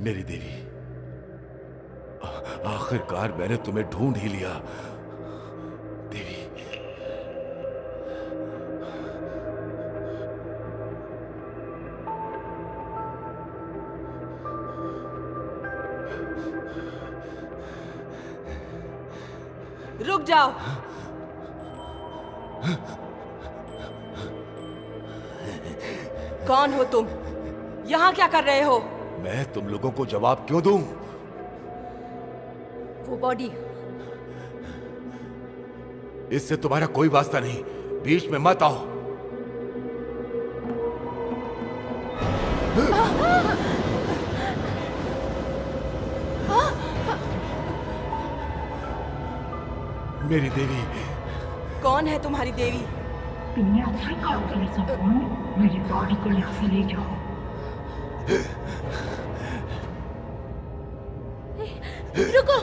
मेरी देवी, आखिरकार मैंने तुम्हें ढूंढ ही लिया। देवी, रुक जाओ। कौन हो तुम? यहाँ क्या कर रहे हो? मैं तुम लोगों को जवाब क्यों दूं? वो बॉडी। इससे तुम्हारा कोई वास्ता नहीं, बीच में मत आओ। मेरी देवी। कौन है तुम्हारी देवी? मेरी बॉडी को यहाँ से ले जाओ। रुको।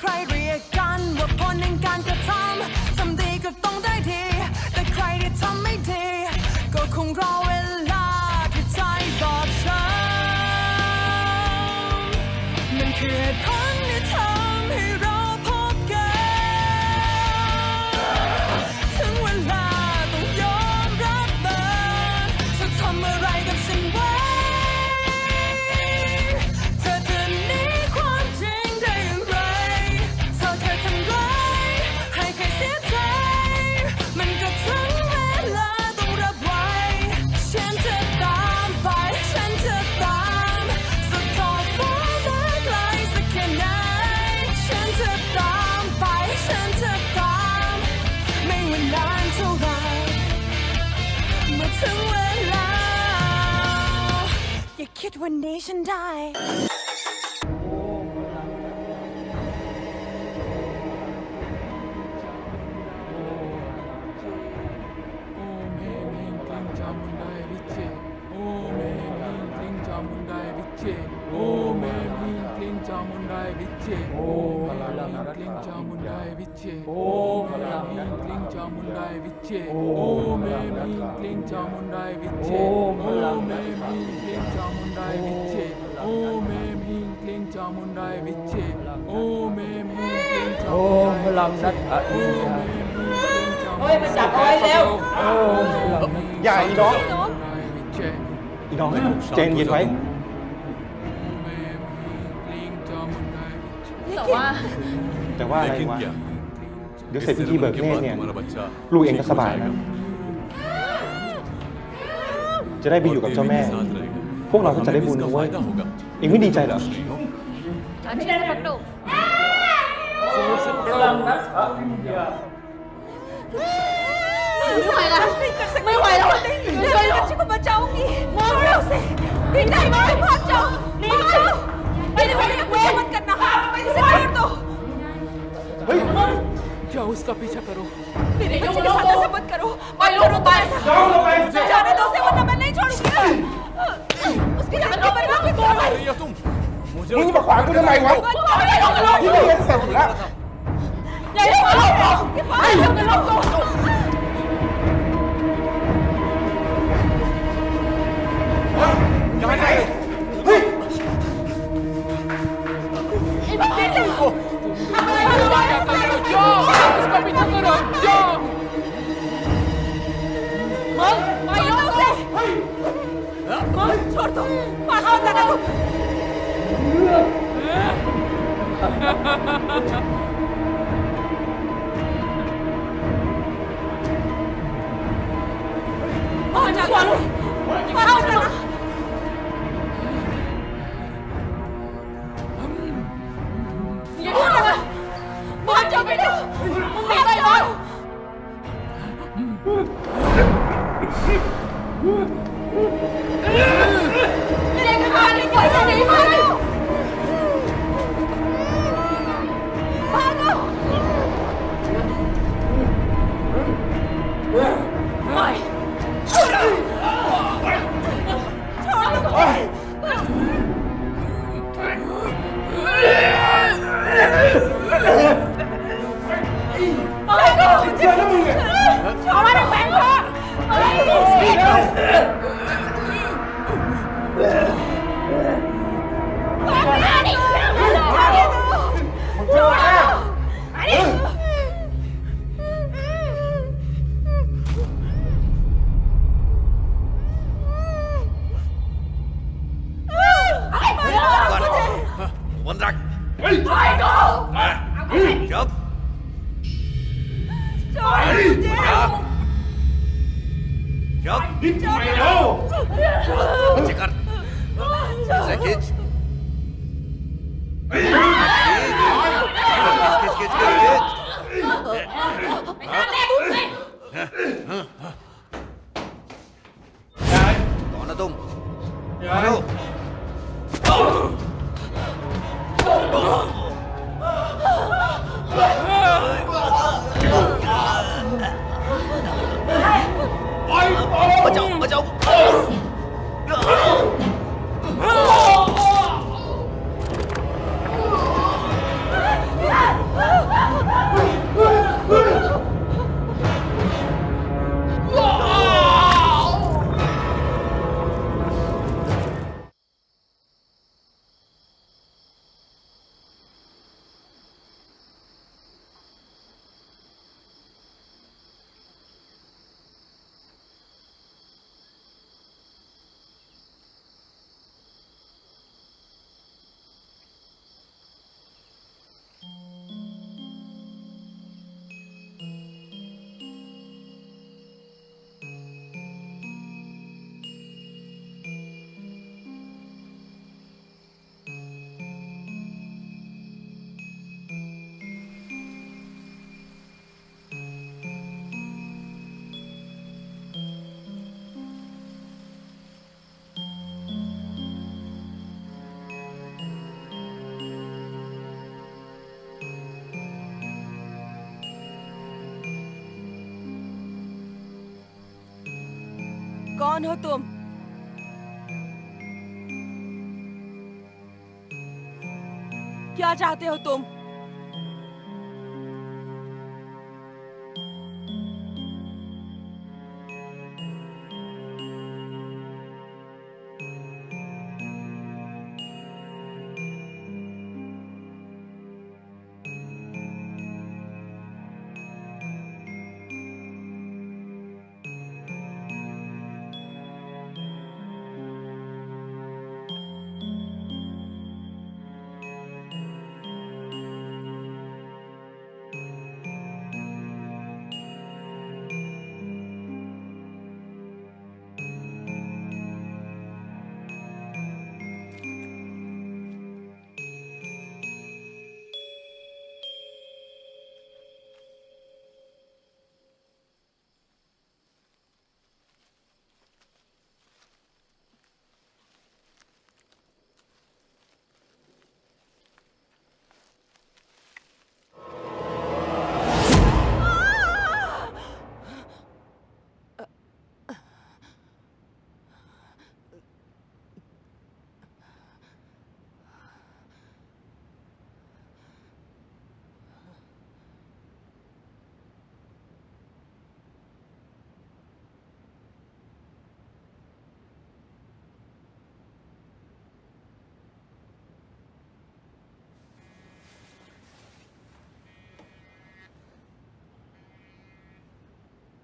ใครเรียกกันว่าผลแห่งการกระทำทำดีก็ต้องได้ดีแต่ใครที่ทำไม่ดีก็คงรอเวลาที่ใจบอบช้ำมันคือเหตุผลที่ทำให้เราพบกันถึงเวลาต้องยอมรับมันเธอทำอะไรกับฉันไว้เธอจะหนีความจริงได้อย่างไรเธอเคยทำร้ายให้ใครเสียใจมันก็ถึงเวลาต้องรับไว้ฉันจะตามไปฉันจะตามสุดขอบฟ้าแม้ไกลสักแค่ไหนฉันจะตามไปฉันจะตามไม่ว่านานเท่าไรเมื่อถึงเวลาอย่าคิดวันนี้ฉันได้Om चामुंडाय विच्चे ओम ह्रीं क्लीं चामुंडाय विच्चे ओम ह्रीं क्लीं चामुंडाय विच्चे ओम ह्रीं क्लीं चामुंडाय विच्चे ओम ह्रीं क्लीं चामुंडाय विच्चे ओम ह्रीं क्लीं चामुंडाय विच्चे ओम ह्रीं क्लीं चामुंडाय विच्चे เฮ้ยมันจับเอาไว้แล้ว อย่าอีน้องอีน้องใจเย็นไว้ แต่ว่าอะไร लेकिन วะ क्या เดี๋ยวเสร็จพิธีเบิกเนตรเนี่ย तुम्हारा बच्चा ลูกเองก็สบายนะจะได้ไปอยู่กับเจ้าแม่ साथ रहेगा พวกเราก็จะได้บุญ इसका ด้วย फायदा होगा เองไม่ดีใจเหรอ ไม่ได้นะลูก ไม่ไหวแล้วไม่ไหวแล้วช่วยฉันก็มาเจ้าอีช่วยเราสิพี่ได้ไหมพ่อเจ้านี่ไม่ได้ว่าไม่ได้มันกันนะไม่ได้ช่วยตัว जाओ उसका पीछा करो मेरे बच्चे के साथ ऐसा मत करो मत करो तो ऐसा जाने दो उसे वरना मैं नहीं छोड़ूंगी उसकी जान की परवाह मत करो रही हो तुम मुझे มึงมาขวางกูทำไมวะที่ไม่เห็นเสร็จแล้ว อย่าให้มาอย่าไปเดี๋ยวกันลงตัว कहाँ जाए क्या कर रहे हो जाओ उसका पीछा करो जाओ मारो उसे छोड़ दो पास मत आना तुम मार जाओ मारो उसे मार जाओ बेटा मार जाओ मेरे घर कोई नहीं मारो भागो हमारे बैंक बंद रख चुप चुप कर ऐसे खींच खींच खींच खींच कौन है तुम कौन हो बचाओ बचाओ कौन हो तुम? क्या चाहते हो तुम?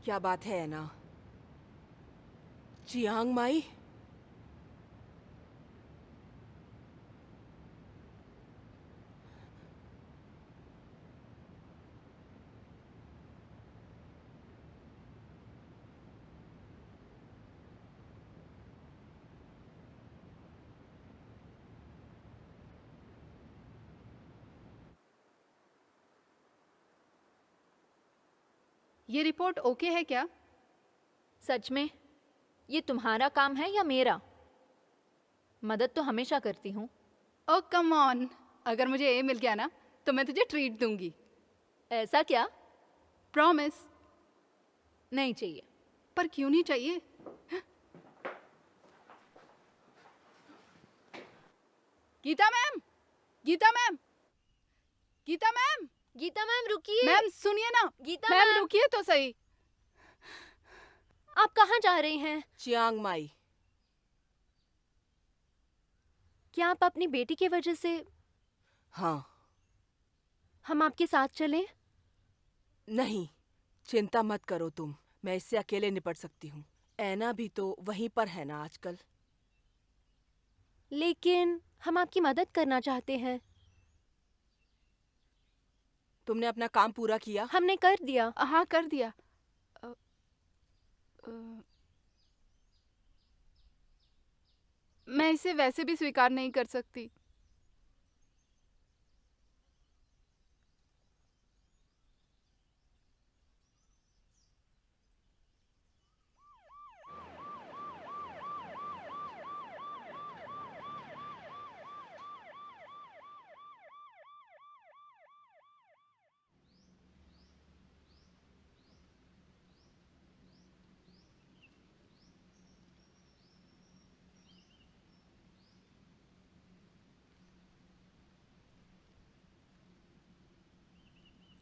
क्या बात है ना? चियांग माई, ये रिपोर्ट ओके है क्या? सच में ये तुम्हारा काम है या मेरा? मदद तो हमेशा करती हूँ। ओ कम ऑन, अगर मुझे ए मिल गया ना तो मैं तुझे ट्रीट दूंगी। ऐसा क्या? प्रॉमिस। नहीं चाहिए। पर क्यों नहीं चाहिए? Geeta ma'am, Geeta ma'am, Geeta ma'am, Geeta ma'am रुकिए। मैम सुनिए ना। गीता मैम मैम रुकिए तो सही। आप कहाँ जा रही हैं? चियांग माई, क्या आप अपनी बेटी की वजह से? हाँ। हम आपके साथ चलें? नहीं, चिंता मत करो तुम, मैं इससे अकेले निपट सकती हूँ। ऐना भी तो वहीं पर है ना आजकल। लेकिन हम आपकी मदद करना चाहते हैं। तुमने अपना काम पूरा किया? हमने कर दिया। हाँ कर दिया। मैं इसे वैसे भी स्वीकार नहीं कर सकती।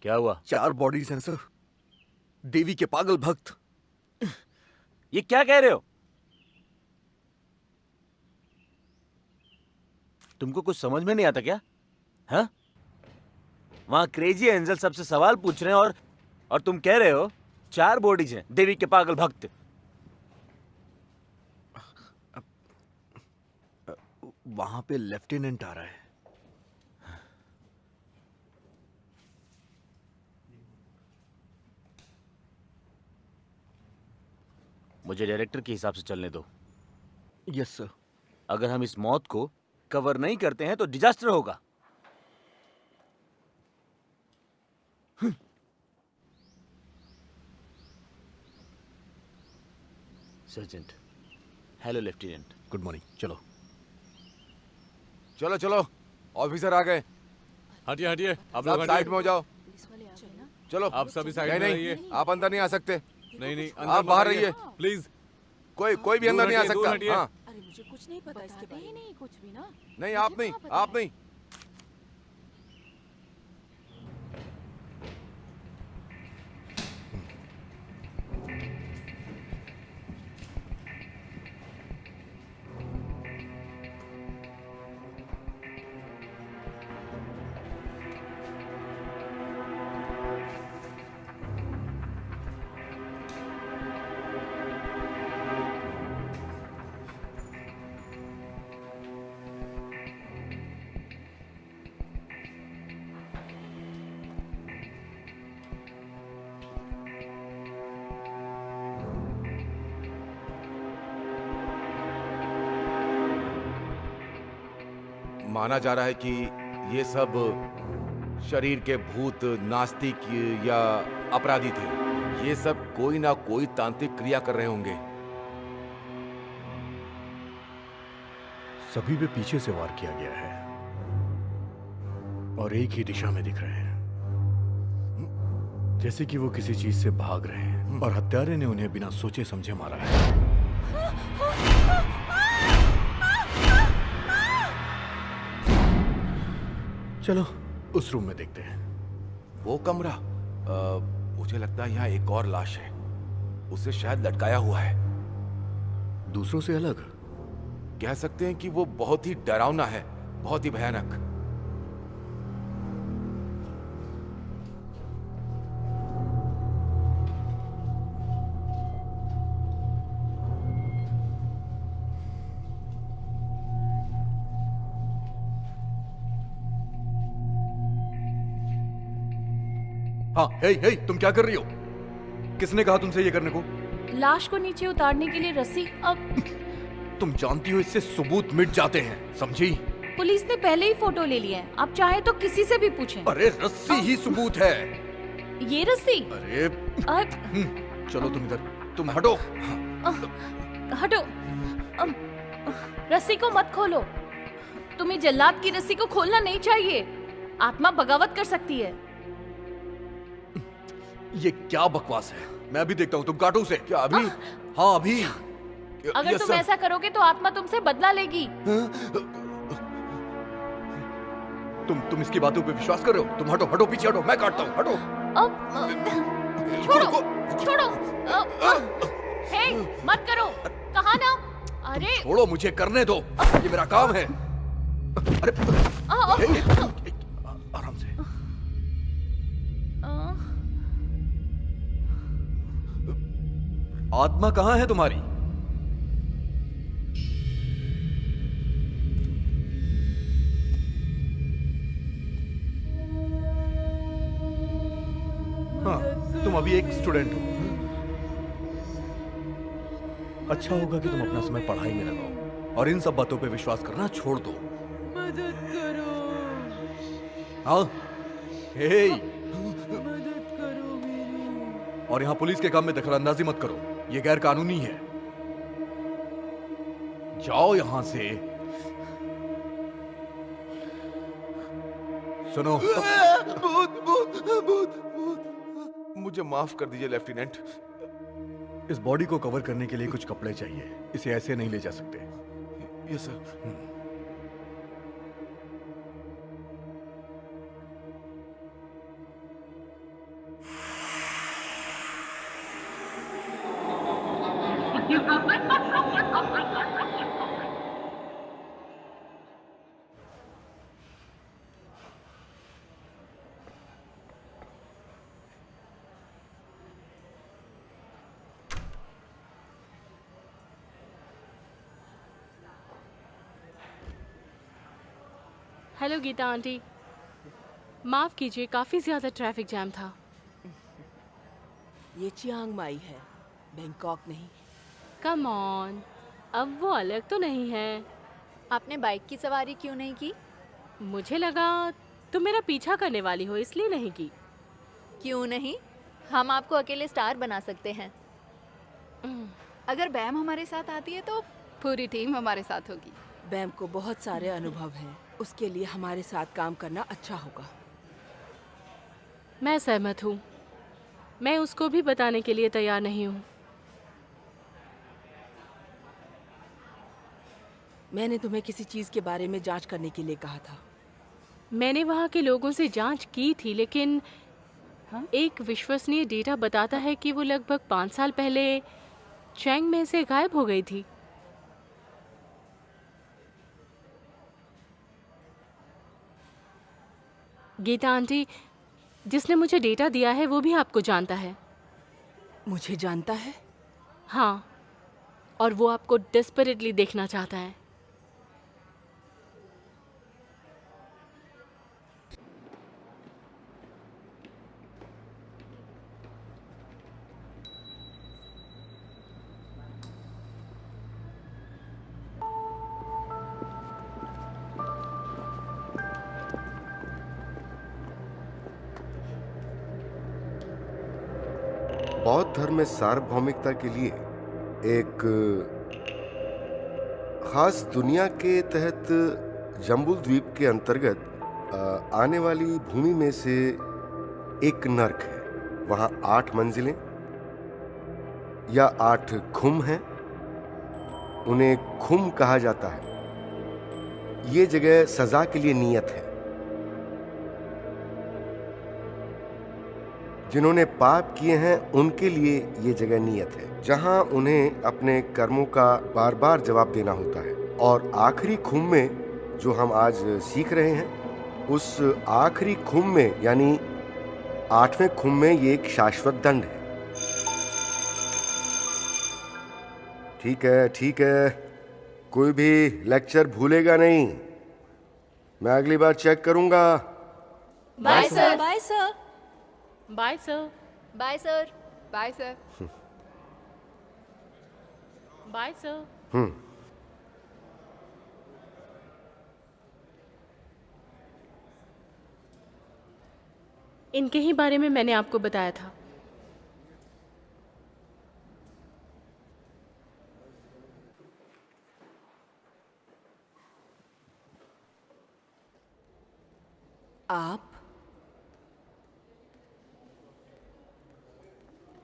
क्या हुआ? 4 बॉडीज हैं सर, देवी के पागल भक्त। ये क्या कह रहे हो? तुमको कुछ समझ में नहीं आता क्या? हाँ? वहां क्रेजी एंजल सबसे सवाल पूछ रहे हैं और तुम कह रहे हो 4 बॉडीज हैं देवी के पागल भक्त। वहां पे लेफ्टिनेंट आ रहा है। मुझे डायरेक्टर के हिसाब से चलने दो। Yes sir. अगर हम इस मौत को कवर नहीं करते हैं तो डिजास्टर होगा। Sergeant. Hello lieutenant. Good morning. चलो चलो चलो, ऑफिसर आ गए। हटिए हटिए, आप सब लोग साइड में हो जाओ। चलो। आप सभी साइड नहीं में नहीं, रहिए। आप अंदर नहीं आ सकते। नहीं आप बाहर रहिए प्लीज। कोई भी अंदर नहीं आ सकता। हाँ अरे मुझे कुछ नहीं पता इसके बारे में। नहीं कुछ भी ना। नहीं, आप नहीं, आप नहीं। माना जा रहा है कि ये सब शरीर के भूत, नास्तिक या अपराधी थे। ये सब कोई ना कोई तांत्रिक क्रिया कर रहे होंगे। सभी पे पीछे से वार किया गया है और एक ही दिशा में दिख रहे हैं, जैसे कि वो किसी चीज से भाग रहे हैं और हत्यारे ने उन्हें बिना सोचे समझे मारा है। चलो उस रूम में देखते हैं। वो कमरा, मुझे लगता है यहाँ एक और लाश है, उसे शायद लटकाया हुआ है। दूसरों से अलग कह सकते हैं कि वो बहुत ही डरावना है, बहुत ही भयानक। हाँ, हे, तुम क्या कर रही हो? किसने कहा तुमसे ये करने को? लाश को नीचे उतारने के लिए रस्सी। अब तुम जानती हो इससे सबूत मिट जाते हैं, समझी? पुलिस ने पहले ही फोटो ले लिया है, आप चाहे तो किसी से भी पूछें। अरे रस्सी ही सबूत है। ये रस्सी? अरे चलो तुम इधर, तुम हटो। हटो। रस्सी को मत खोलो। तुम्हें जल्लाद की रस्सी को खोलना नहीं चाहिए, आत्मा बगावत कर सकती है। ये क्या बकवास है? मैं अभी देखता हूँ, तुम काटो उसे। क्या अभी? हाँ अभी। अगर तुम ऐसा करोगे तो आत्मा तुमसे बदला लेगी। तुम इसकी बातों पे विश्वास कर रहे हो? तुम हटो, पीछे हटो, मैं काटता हूँ, हटो। छोड़ो। हे, मत करो, कहा ना। अरे छोड़ो, मुझे करने दो, ये मेरा काम है। अरे आराम से। आत्मा कहाँ है तुम्हारी? हाँ, तुम अभी एक स्टूडेंट हो। अच्छा होगा कि तुम अपना समय पढ़ाई में लगाओ और इन सब बातों पे विश्वास करना छोड़ दो। मदद करो। हाँ, हे, मदद करो मेरी। और यहाँ पुलिस के काम में दखलंदाजी मत करो, ये गैर कानूनी है। जाओ यहां से। सुनो। मुझे माफ कर दीजिए लेफ्टिनेंट। इस बॉडी को कवर करने के लिए कुछ कपड़े चाहिए, इसे ऐसे नहीं ले जा सकते। Yes sir. Hello Geeta aunty, माफ कीजिए, काफी ज्यादा ट्रैफिक जैम था। ये चियांग माई है, बैंकॉक नहीं। कम ऑन, अब वो अलग तो नहीं है। आपने बाइक की सवारी क्यों नहीं की? मुझे लगा तुम मेरा पीछा करने वाली हो, इसलिए नहीं की। क्यों नहीं, हम आपको अकेले स्टार बना सकते हैं। अगर बैम हमारे साथ आती है तो पूरी टीम हमारे साथ होगी। बैम को बहुत सारे अनुभव हैं, उसके लिए हमारे साथ काम करना अच्छा होगा। मैं सहमत हूँ, मैं उसको भी बताने के लिए तैयार नहीं हूँ। मैंने तुम्हें किसी चीज के बारे में जांच करने के लिए कहा था। मैंने वहाँ के लोगों से जांच की थी, लेकिन एक विश्वसनीय डेटा बताता है कि वो लगभग 5 साल पहले चैंग में से गायब हो गई थी। गीता आंटी, जिसने मुझे डेटा दिया है वो भी आपको जानता है। मुझे जानता है? हाँ, और वो आपको डेस्परेटली देखना चाहता है। बौद्ध धर्म में सार्वभौमिकता के लिए एक खास दुनिया के तहत जम्बुल द्वीप के अंतर्गत आने वाली भूमि में से एक नर्क है। वहां 8 मंजिलें या 8 खुम हैं। उन्हें खुम कहा जाता है। ये जगह सजा के लिए नियत है। जिन्होंने पाप किए हैं उनके लिए ये जगह नियत है, जहां उन्हें अपने कर्मों का बार बार जवाब देना होता है। और आखिरी खुम में जो हम आज सीख रहे हैं, उस आखिरी खुम में यानी 8वें खुम में ये एक शाश्वत दंड है। ठीक है, कोई भी लेक्चर भूलेगा नहीं। मैं अगली बार चेक करूंगा। Bye sir. Bye sir. Bye sir. Bye sir. Bye sir. Bye sir. इनके ही बारे में मैंने आपको बताया था। आप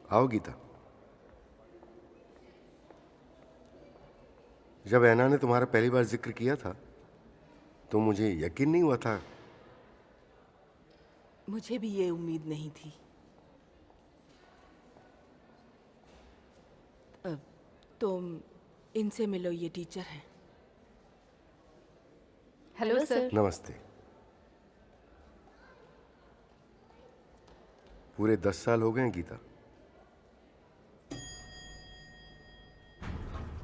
आओ गीता। जब ऐना ने तुम्हारा पहली बार जिक्र किया था तो मुझे यकीन नहीं हुआ था। मुझे भी ये उम्मीद नहीं थी। तुम इनसे मिलो, ये टीचर हैं। Hello sir. नमस्ते। पूरे 10 साल हो गए हैं गीता,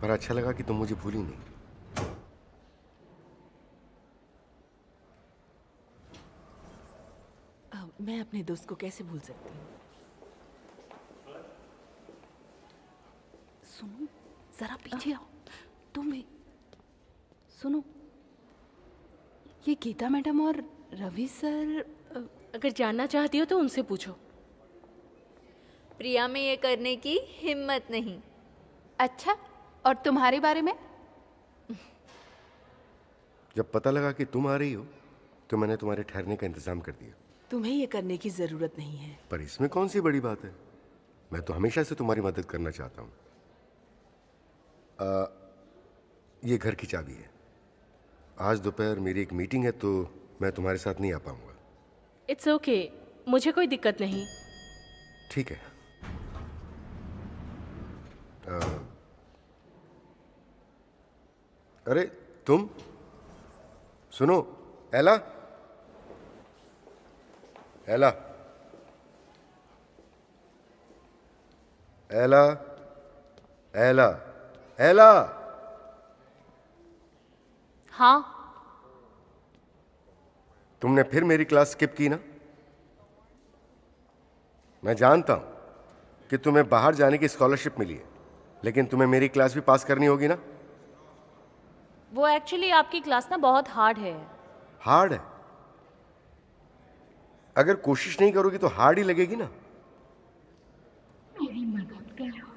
पर अच्छा लगा कि तुम मुझे भूली नहीं। मैं अपने दोस्त को कैसे भूल सकती हूँ? सुनो, जरा पीछे आओ। तुम भी सुनो, ये गीता मैडम और रवि सर। अगर जानना चाहती हो तो उनसे पूछो। प्रिया में ये करने की हिम्मत नहीं। अच्छा, और तुम्हारे बारे में? जब पता लगा कि तुम आ रही हो तो मैंने तुम्हारे ठहरने का इंतजाम कर दिया। तुम्हें ये करने की जरूरत नहीं है। पर इसमें कौन सी बड़ी बात है? मैं तो हमेशा से तुम्हारी मदद करना चाहता हूँ। ये घर की चाबी है। आज दोपहर मेरी एक मीटिंग है तो मैं तुम्हारे साथ नहीं आ पाऊंगा। इट्स ओके, मुझे कोई दिक्कत नहीं। ठीक है। अरे तुम सुनो, एला, एला, एला, एला, एला। हाँ। तुमने फिर मेरी क्लास स्किप की ना? मैं जानता हूं कि तुम्हें बाहर जाने की स्कॉलरशिप मिली है, लेकिन तुम्हें मेरी क्लास भी पास करनी होगी ना? वो एक्चुअली आपकी क्लास ना बहुत हार्ड है। हार्ड है? अगर कोशिश नहीं करोगी तो हार्ड ही लगेगी ना। मेरी मदद करो।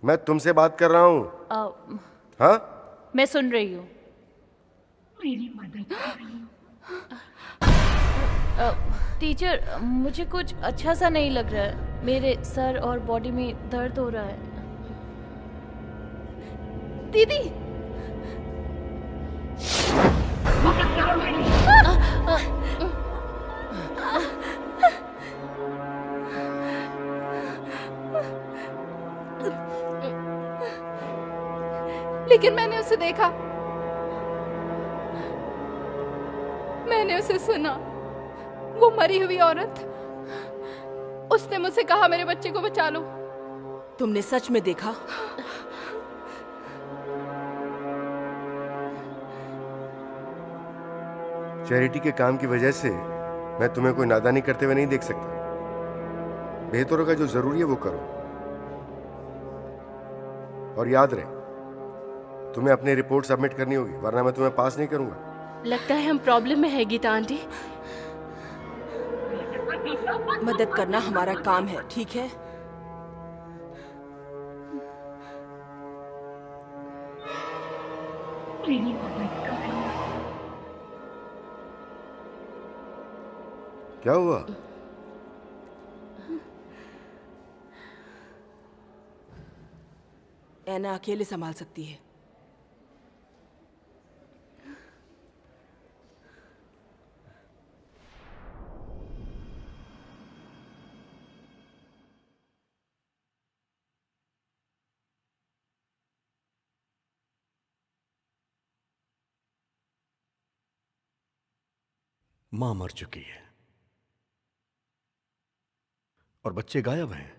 मैं तुमसे बात कर रहा हूं। हाँ, मैं सुन रही हूँ। मेरी मदद करो। टीचर, मुझे कुछ अच्छा सा नहीं लग रहा है। मेरे सर और बॉडी में दर्द हो रहा है। दीदी, लेकिन मैंने उसे देखा, मैंने उसे सुना। वो मरी हुई औरत, उसने मुझसे कहा मेरे बच्चे को बचा लो। तुमने सच में देखा? चैरिटी के काम की वजह से मैं तुम्हें कोई नादानी करते हुए नहीं देख सकता। बेहतर होगा जो जरूरी है वो करो। और याद रहे, तुम्हें अपनी रिपोर्ट सबमिट करनी होगी, वरना मैं तुम्हें पास नहीं करूंगा। लगता है हम प्रॉब्लम में है गीता आंटी। मदद करना हमारा काम है, ठीक है? मेरी मदद करो। क्या हुआ? ऐना अकेले संभाल सकती है। मां मर चुकी है और बच्चे गायब हैं।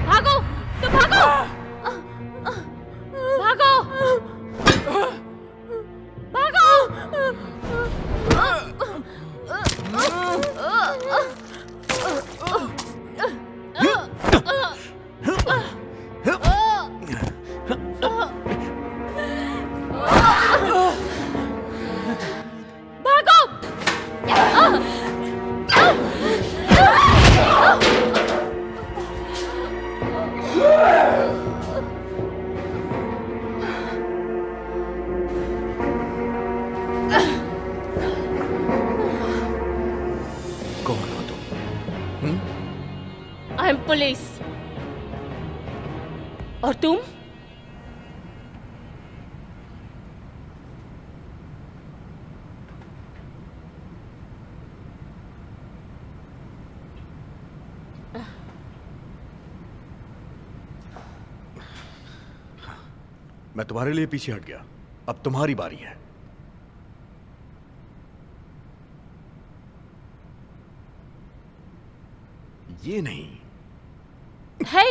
भागो, तो भागो, भागो, आई एम पुलिस। और तुम? मैं तुम्हारे लिए पीछे हट गया, अब तुम्हारी बारी है। ये नहीं। है।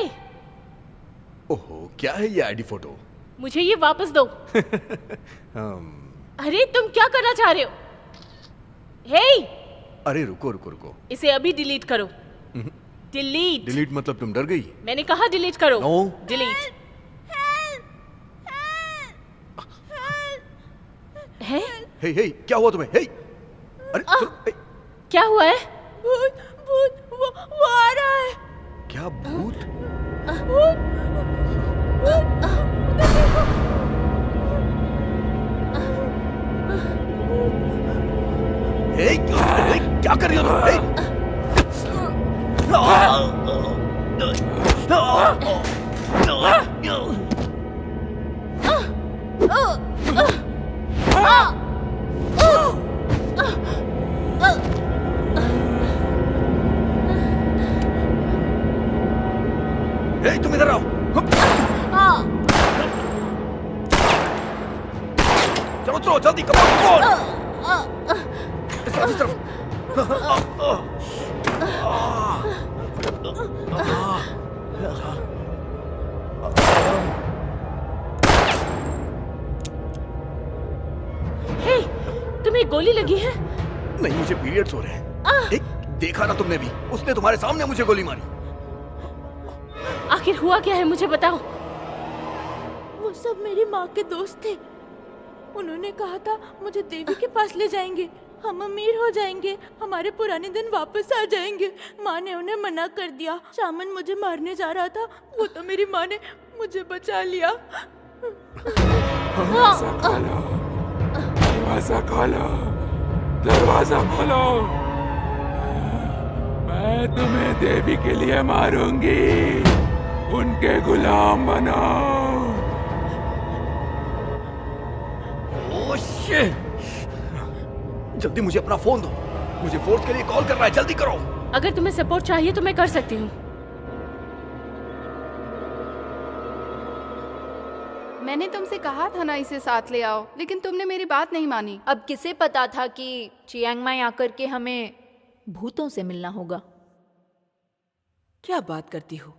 ओहो, क्या है ये आईडी फोटो? मुझे ये वापस दो। अरे तुम क्या करना चाह रहे हो? हे! अरे रुको रुको रुको, इसे अभी डिलीट करो। डिलीट। डिलीट मतलब तुम डर गई? मैंने कहा डिलीट करो। नो। डिलीट। है? हे हे, क्या हुआ तुम्हें? हे! अरे सुनो, हे! क्या हुआ है? भूत भूत वो आ रहा है। क्या भूत? भूत हे, क्या कर रही हो तुम? हे! हे, तुम इधर आओ। चलो चलो जल्दी, कमाल इस तरफ। हे, तुम्हें गोली लगी है? नहीं, मुझे पीरियड्स हो रहे हैं। एक देखा ना तुमने भी, उसने तुम्हारे सामने मुझे गोली मारी। आखिर हुआ क्या है, मुझे बताओ। वो सब मेरी माँ के दोस्त थे। उन्होंने कहा था मुझे देवी के पास ले जाएंगे, हम अमीर हो जाएंगे, हमारे पुराने दिन वापस आ जाएंगे। माँ ने उन्हें मना कर दिया। शामन मुझे मारने जा रहा था, वो तो मेरी माँ ने मुझे बचा लिया। दरवाजा खोलो, दरवाजा खोलो। मैं तुम्हें देवी के लिए मारूंगी, उनके गुलाम बनाओ। Oh shit! जल्दी मुझे अपना फोन दो, मुझे फोर्स के लिए कॉल करना है, जल्दी करो। अगर तुम्हें सपोर्ट चाहिए तो मैं कर सकती हूँ। मैंने तुमसे कहा था ना इसे साथ ले आओ, लेकिन तुमने मेरी बात नहीं मानी। अब किसे पता था कि चियांग माई आकर के हमें भूतों से मिलना होगा। क्या बात करती हो?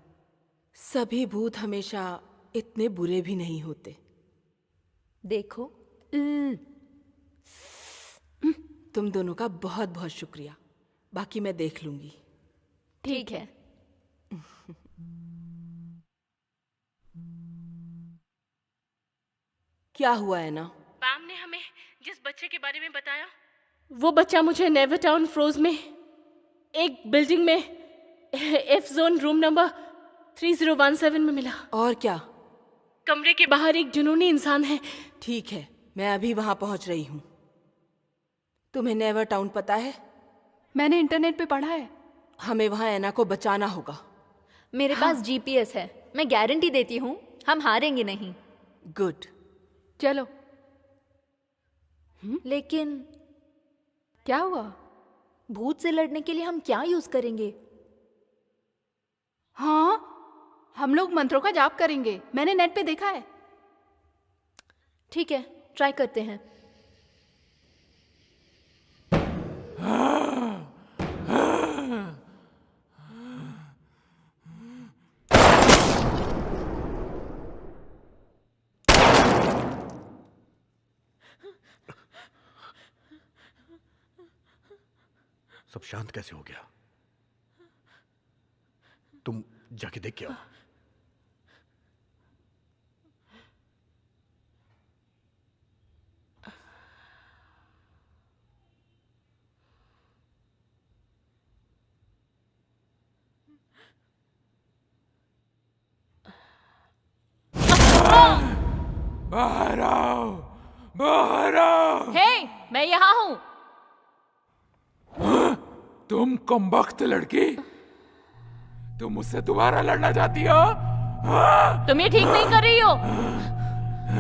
सभी भूत हमेशा इतने बुरे भी नहीं होते। देखो, तुम दोनों का बहुत बहुत शुक्रिया। बाकी मैं देख लूंगी। ठीक है। क्या हुआ है ना? पाम ने हमें जिस बच्चे के बारे में बताया, वो बच्चा मुझे नेवरटाउन फ्रोज में एक बिल्डिंग में एफ जोन रूम नंबर 3017 में मिला। और क्या? कमरे के बाहर एक जुनूनी इंसान है। ठीक है, मैं अभी वहां पहुंच रही हूँ। तुम्हें नेवर टाउन पता है? मैंने इंटरनेट पे पढ़ा है। हमें वहां ऐना को बचाना होगा। मेरे पास जीपीएस है, मैं गारंटी देती हूँ हम हारेंगे नहीं। गुड, चलो। लेकिन क्या हुआ? भूत से लड़ने के लिए हम क्या यूज करेंगे? हाँ, हम लोग मंत्रों का जाप करेंगे। मैंने नेट पे देखा है। ठीक है, ट्राई करते हैं। सब शांत कैसे हो गया? तुम जाके देख के आओ। बाहर आओ, बाहर आओ। हे, मैं यहाँ हूँ। तुम कमबख्त लड़की, तुम मुझसे दोबारा लड़ना चाहती हो? तुम ये ठीक नहीं कर रही हो।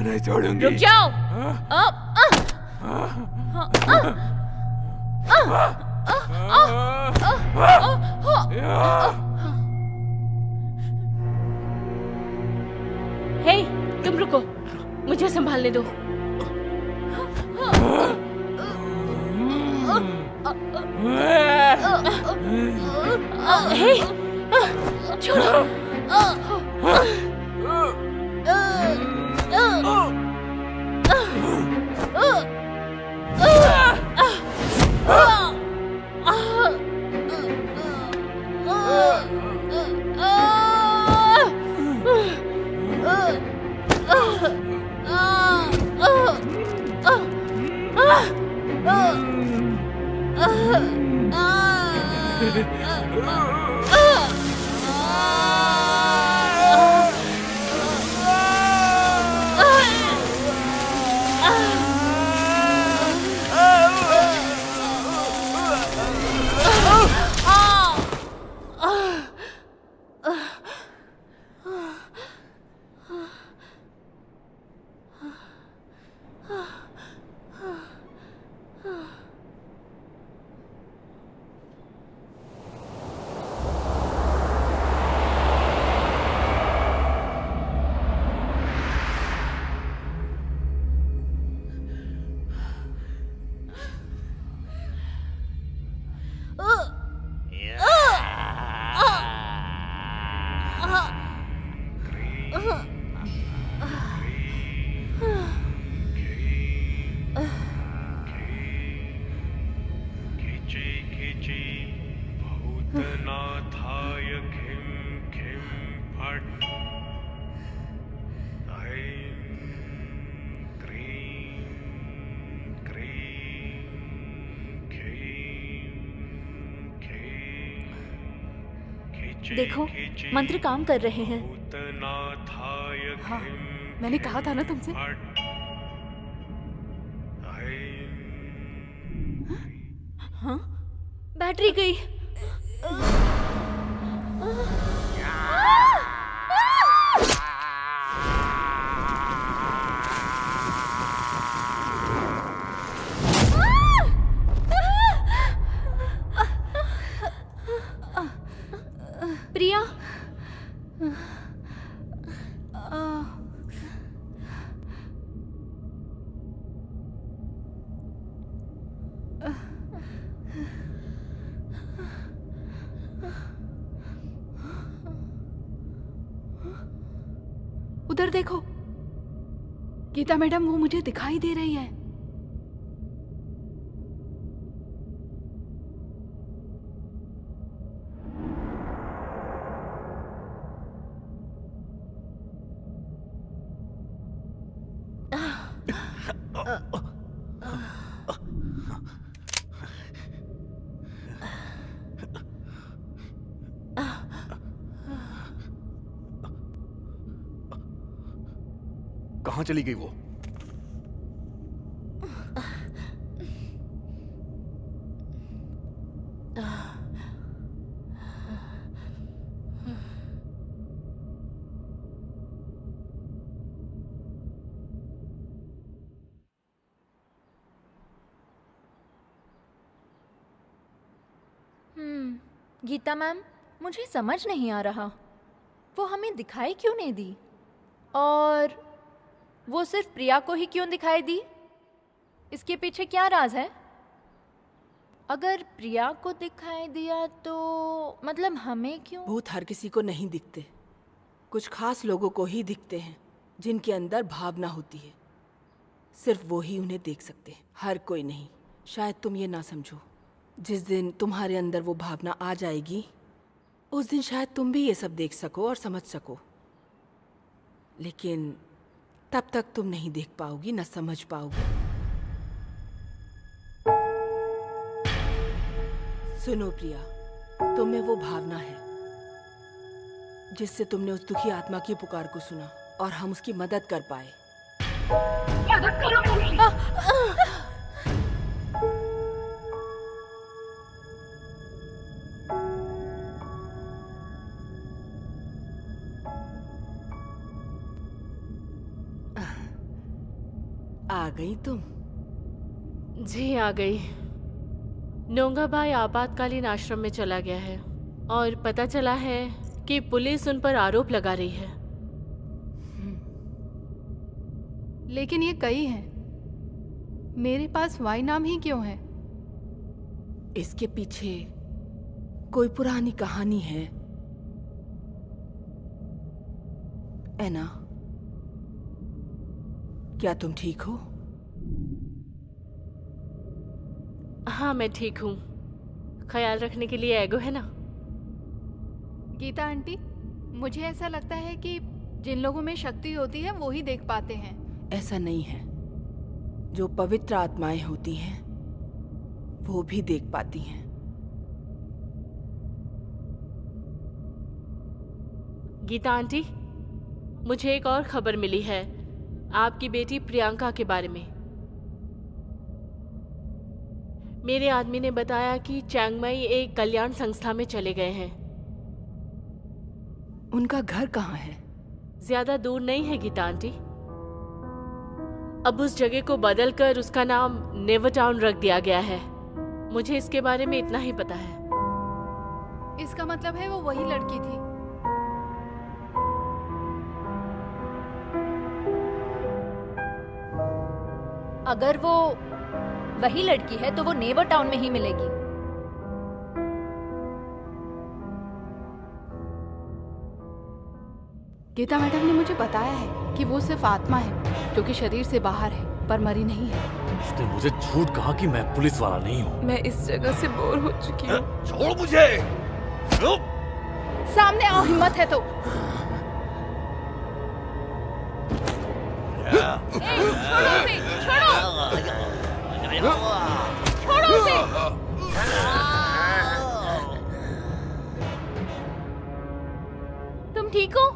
नहीं छोड़ूंगी। रुक जाओ। हे, तुम रुको, मुझे संभालने दो। हे, छोड़ो। देखो, मंत्र काम कर रहे हैं। हाँ, मैंने कहा था ना तुमसे। हाँ? बैटरी गई। प्रिया, उधर देखो, गीता मैडम वो मुझे दिखाई दे रही है। कहाँ चली गई वो? गीता मैम, मुझे समझ नहीं आ रहा वो हमें दिखाई क्यों नहीं दी, और वो सिर्फ प्रिया को ही क्यों दिखाई दी? इसके पीछे क्या राज है? अगर प्रिया को दिखाई दिया तो मतलब हमें क्यों? भूत हर किसी को नहीं दिखते, कुछ खास लोगों को ही दिखते हैं जिनके अंदर भावना होती है। सिर्फ वो ही उन्हें देख सकते हैं, हर कोई नहीं। शायद तुम ये ना समझो, जिस दिन तुम्हारे अंदर वो भावना आ जाएगी उस दिन शायद तुम भी ये सब देख सको और समझ सको, लेकिन तब तक तुम नहीं देख पाओगी, न समझ पाओगी। सुनो प्रिया, तुम में वो भावना है जिससे तुमने उस दुखी आत्मा की पुकार को सुना और हम उसकी मदद कर पाए। मदद करो मुझे। आ गई तुम? जी आ गई। नोंगा भाई आपातकालीन आश्रम में चला गया है और पता चला है कि पुलिस उन पर आरोप लगा रही है। लेकिन ये कई हैं, मेरे पास वाई नाम ही क्यों है? इसके पीछे कोई पुरानी कहानी है ऐना। क्या तुम ठीक हो? हाँ मैं ठीक हूँ। ख्याल रखने के लिए एगो है ना। गीता आंटी, मुझे ऐसा लगता है कि जिन लोगों में शक्ति होती है वो ही देख पाते हैं। ऐसा नहीं है, जो पवित्र आत्माएं होती हैं वो भी देख पाती हैं। गीता आंटी, मुझे एक और खबर मिली है आपकी बेटी प्रियंका के बारे में। मेरे आदमी ने बताया कि चैंगमाई एक कल्याण संस्था में चले गए हैं। उनका घर कहाँ है? ज्यादा दूर नहीं है गीता आंटी। अब उस जगह को बदलकर उसका नाम नेवर टाउन रख दिया गया है। मुझे इसके बारे में इतना ही पता है। इसका मतलब है वो वही लड़की थी। अगर वो वही लड़की है तो वो नेवर टाउन में ही मिलेगी। गीता मैडम ने मुझे बताया है कि वो सिर्फ आत्मा है जो कि शरीर से बाहर है पर मरी नहीं है। उसने मुझे झूठ कहा कि मैं पुलिस वाला नहीं हूँ। मैं इस जगह से बोर हो चुकी हूँ। छोड़ मुझे। सामने आओ, हिम्मत है तो। छोड़ो उसे, छोड़ो उसे। तुम ठीक हो?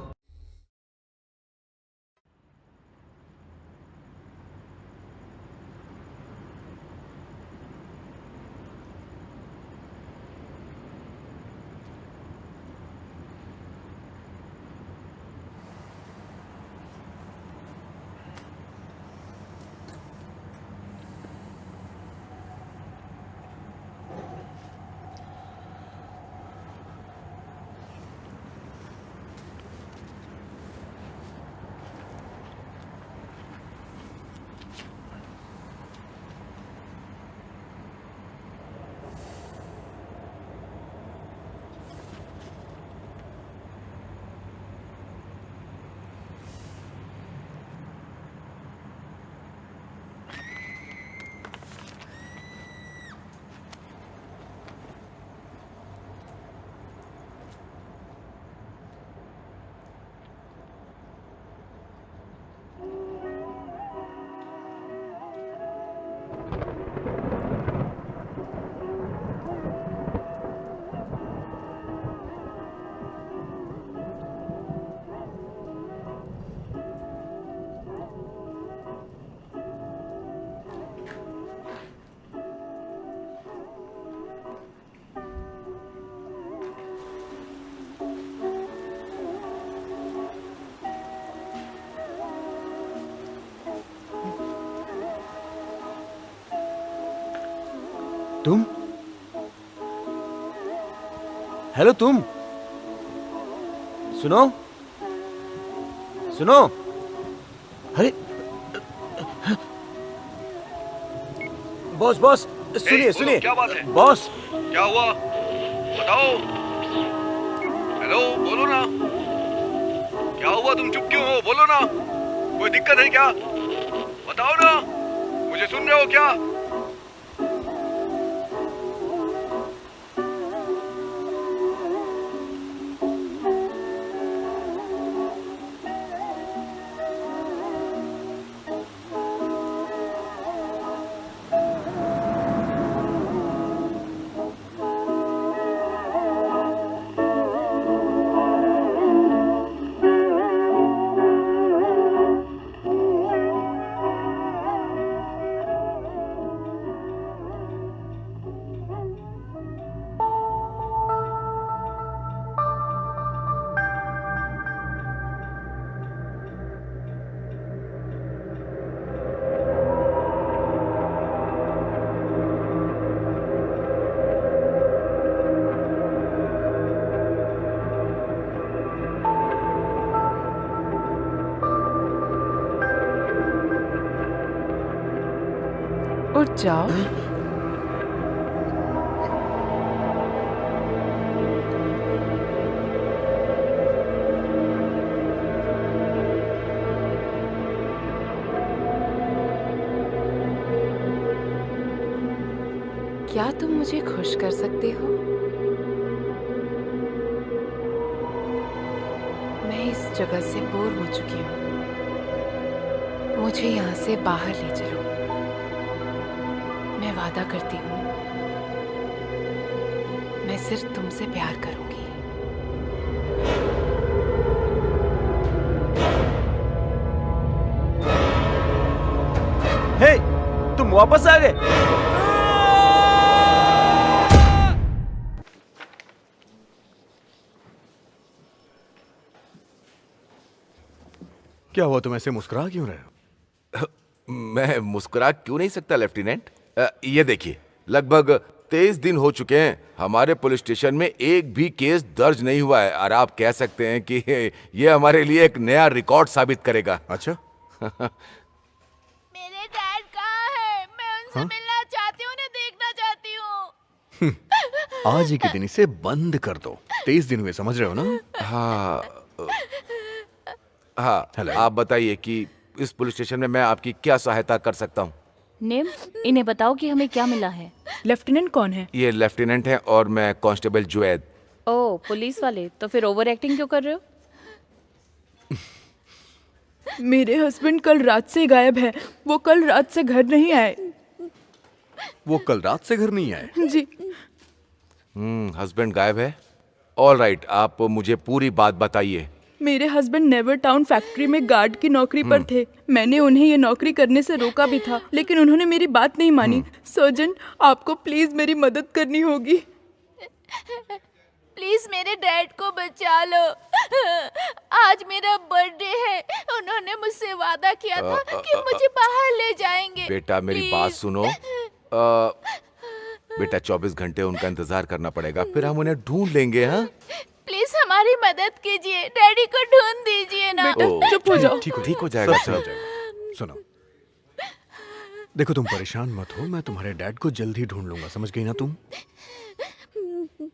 तुम? हेलो तुम, सुनो सुनो। अरे बॉस बॉस, सुनिए सुनिए। क्या बात है? बॉस, क्या हुआ बताओ। हेलो बोलो ना, क्या हुआ? तुम चुप क्यों हो? बोलो ना, कोई दिक्कत है क्या? बताओ ना, मुझे सुन रहे हो क्या? उठ जाओ। क्या तुम मुझे खुश कर सकते हो? मैं इस जगह से बोर हो चुकी हूँ। मुझे यहाँ से बाहर ले चलो। मैं वादा करती हूँ, मैं सिर्फ तुमसे प्यार करूंगी। हे, तुम वापस आ गए? क्या हुआ, तुम ऐसे मुस्कुरा क्यों रहे हो? मैं मुस्कुरा क्यों नहीं सकता लेफ्टिनेंट? ये देखिए, लगभग 23 दिन हो चुके हैं हमारे पुलिस स्टेशन में एक भी केस दर्ज नहीं हुआ है, और आप कह सकते हैं कि ये हमारे लिए एक नया रिकॉर्ड साबित करेगा। अच्छा मेरे डैड कहाँ है? मैं उनसे मिलना चाहती हूँ, उन्हें देखना चाहती हूँ। आज ही के दिन इसे बंद कर दो। 23 दिन हुए, समझ रहे हो ना? हाँ, आप बताइए कि इस पुलिस स्टेशन में मैं आपकी क्या सहायता कर सकता हूँ? नेम, इन्हें बताओ कि हमें क्या मिला है। लेफ्टिनेंट कौन है? ये लेफ्टिनेंट है और मैं कांस्टेबल जुएद। ओह, पुलिस वाले, तो फिर ओवर एक्टिंग क्यों कर रहे हो? मेरे हस्बैंड कल रात से गायब है। वो कल रात से घर नहीं आए। वो कल रात से घर नहीं आए? जी। हस्बैंड गायब है? ऑल राइट, आप मुझे पूरी बात बताइए। मेरे हस्बैंड नेवर टाउन फैक्ट्री में गार्ड की नौकरी पर थे। मैंने उन्हें ये नौकरी करने से रोका भी था, लेकिन उन्होंने मेरी बात नहीं मानी। सर्जन, आपको प्लीज मेरी मदद करनी होगी। प्लीज मेरे डैड को बचा लो। आज मेरा बर्थडे है। उन्होंने मुझसे वादा किया था कि मुझे बाहर ले जाएंगे। बेटा मेरी बात सुनो। बेटा 24 घंटे उनका इंतजार करना पड़ेगा, फिर हम उन्हें ढूंढ लेंगे। हाँ, प्लीज हमारी मदद कीजिए। डैडी को ढूंढ दीजिए ना। चुप हो जाओ। ठीक हो जाएगा। सुनो, देखो तुम परेशान मत हो, मैं तुम्हारे डैड को जल्द ही ढूंढ लूंगा, समझ गई ना तुम?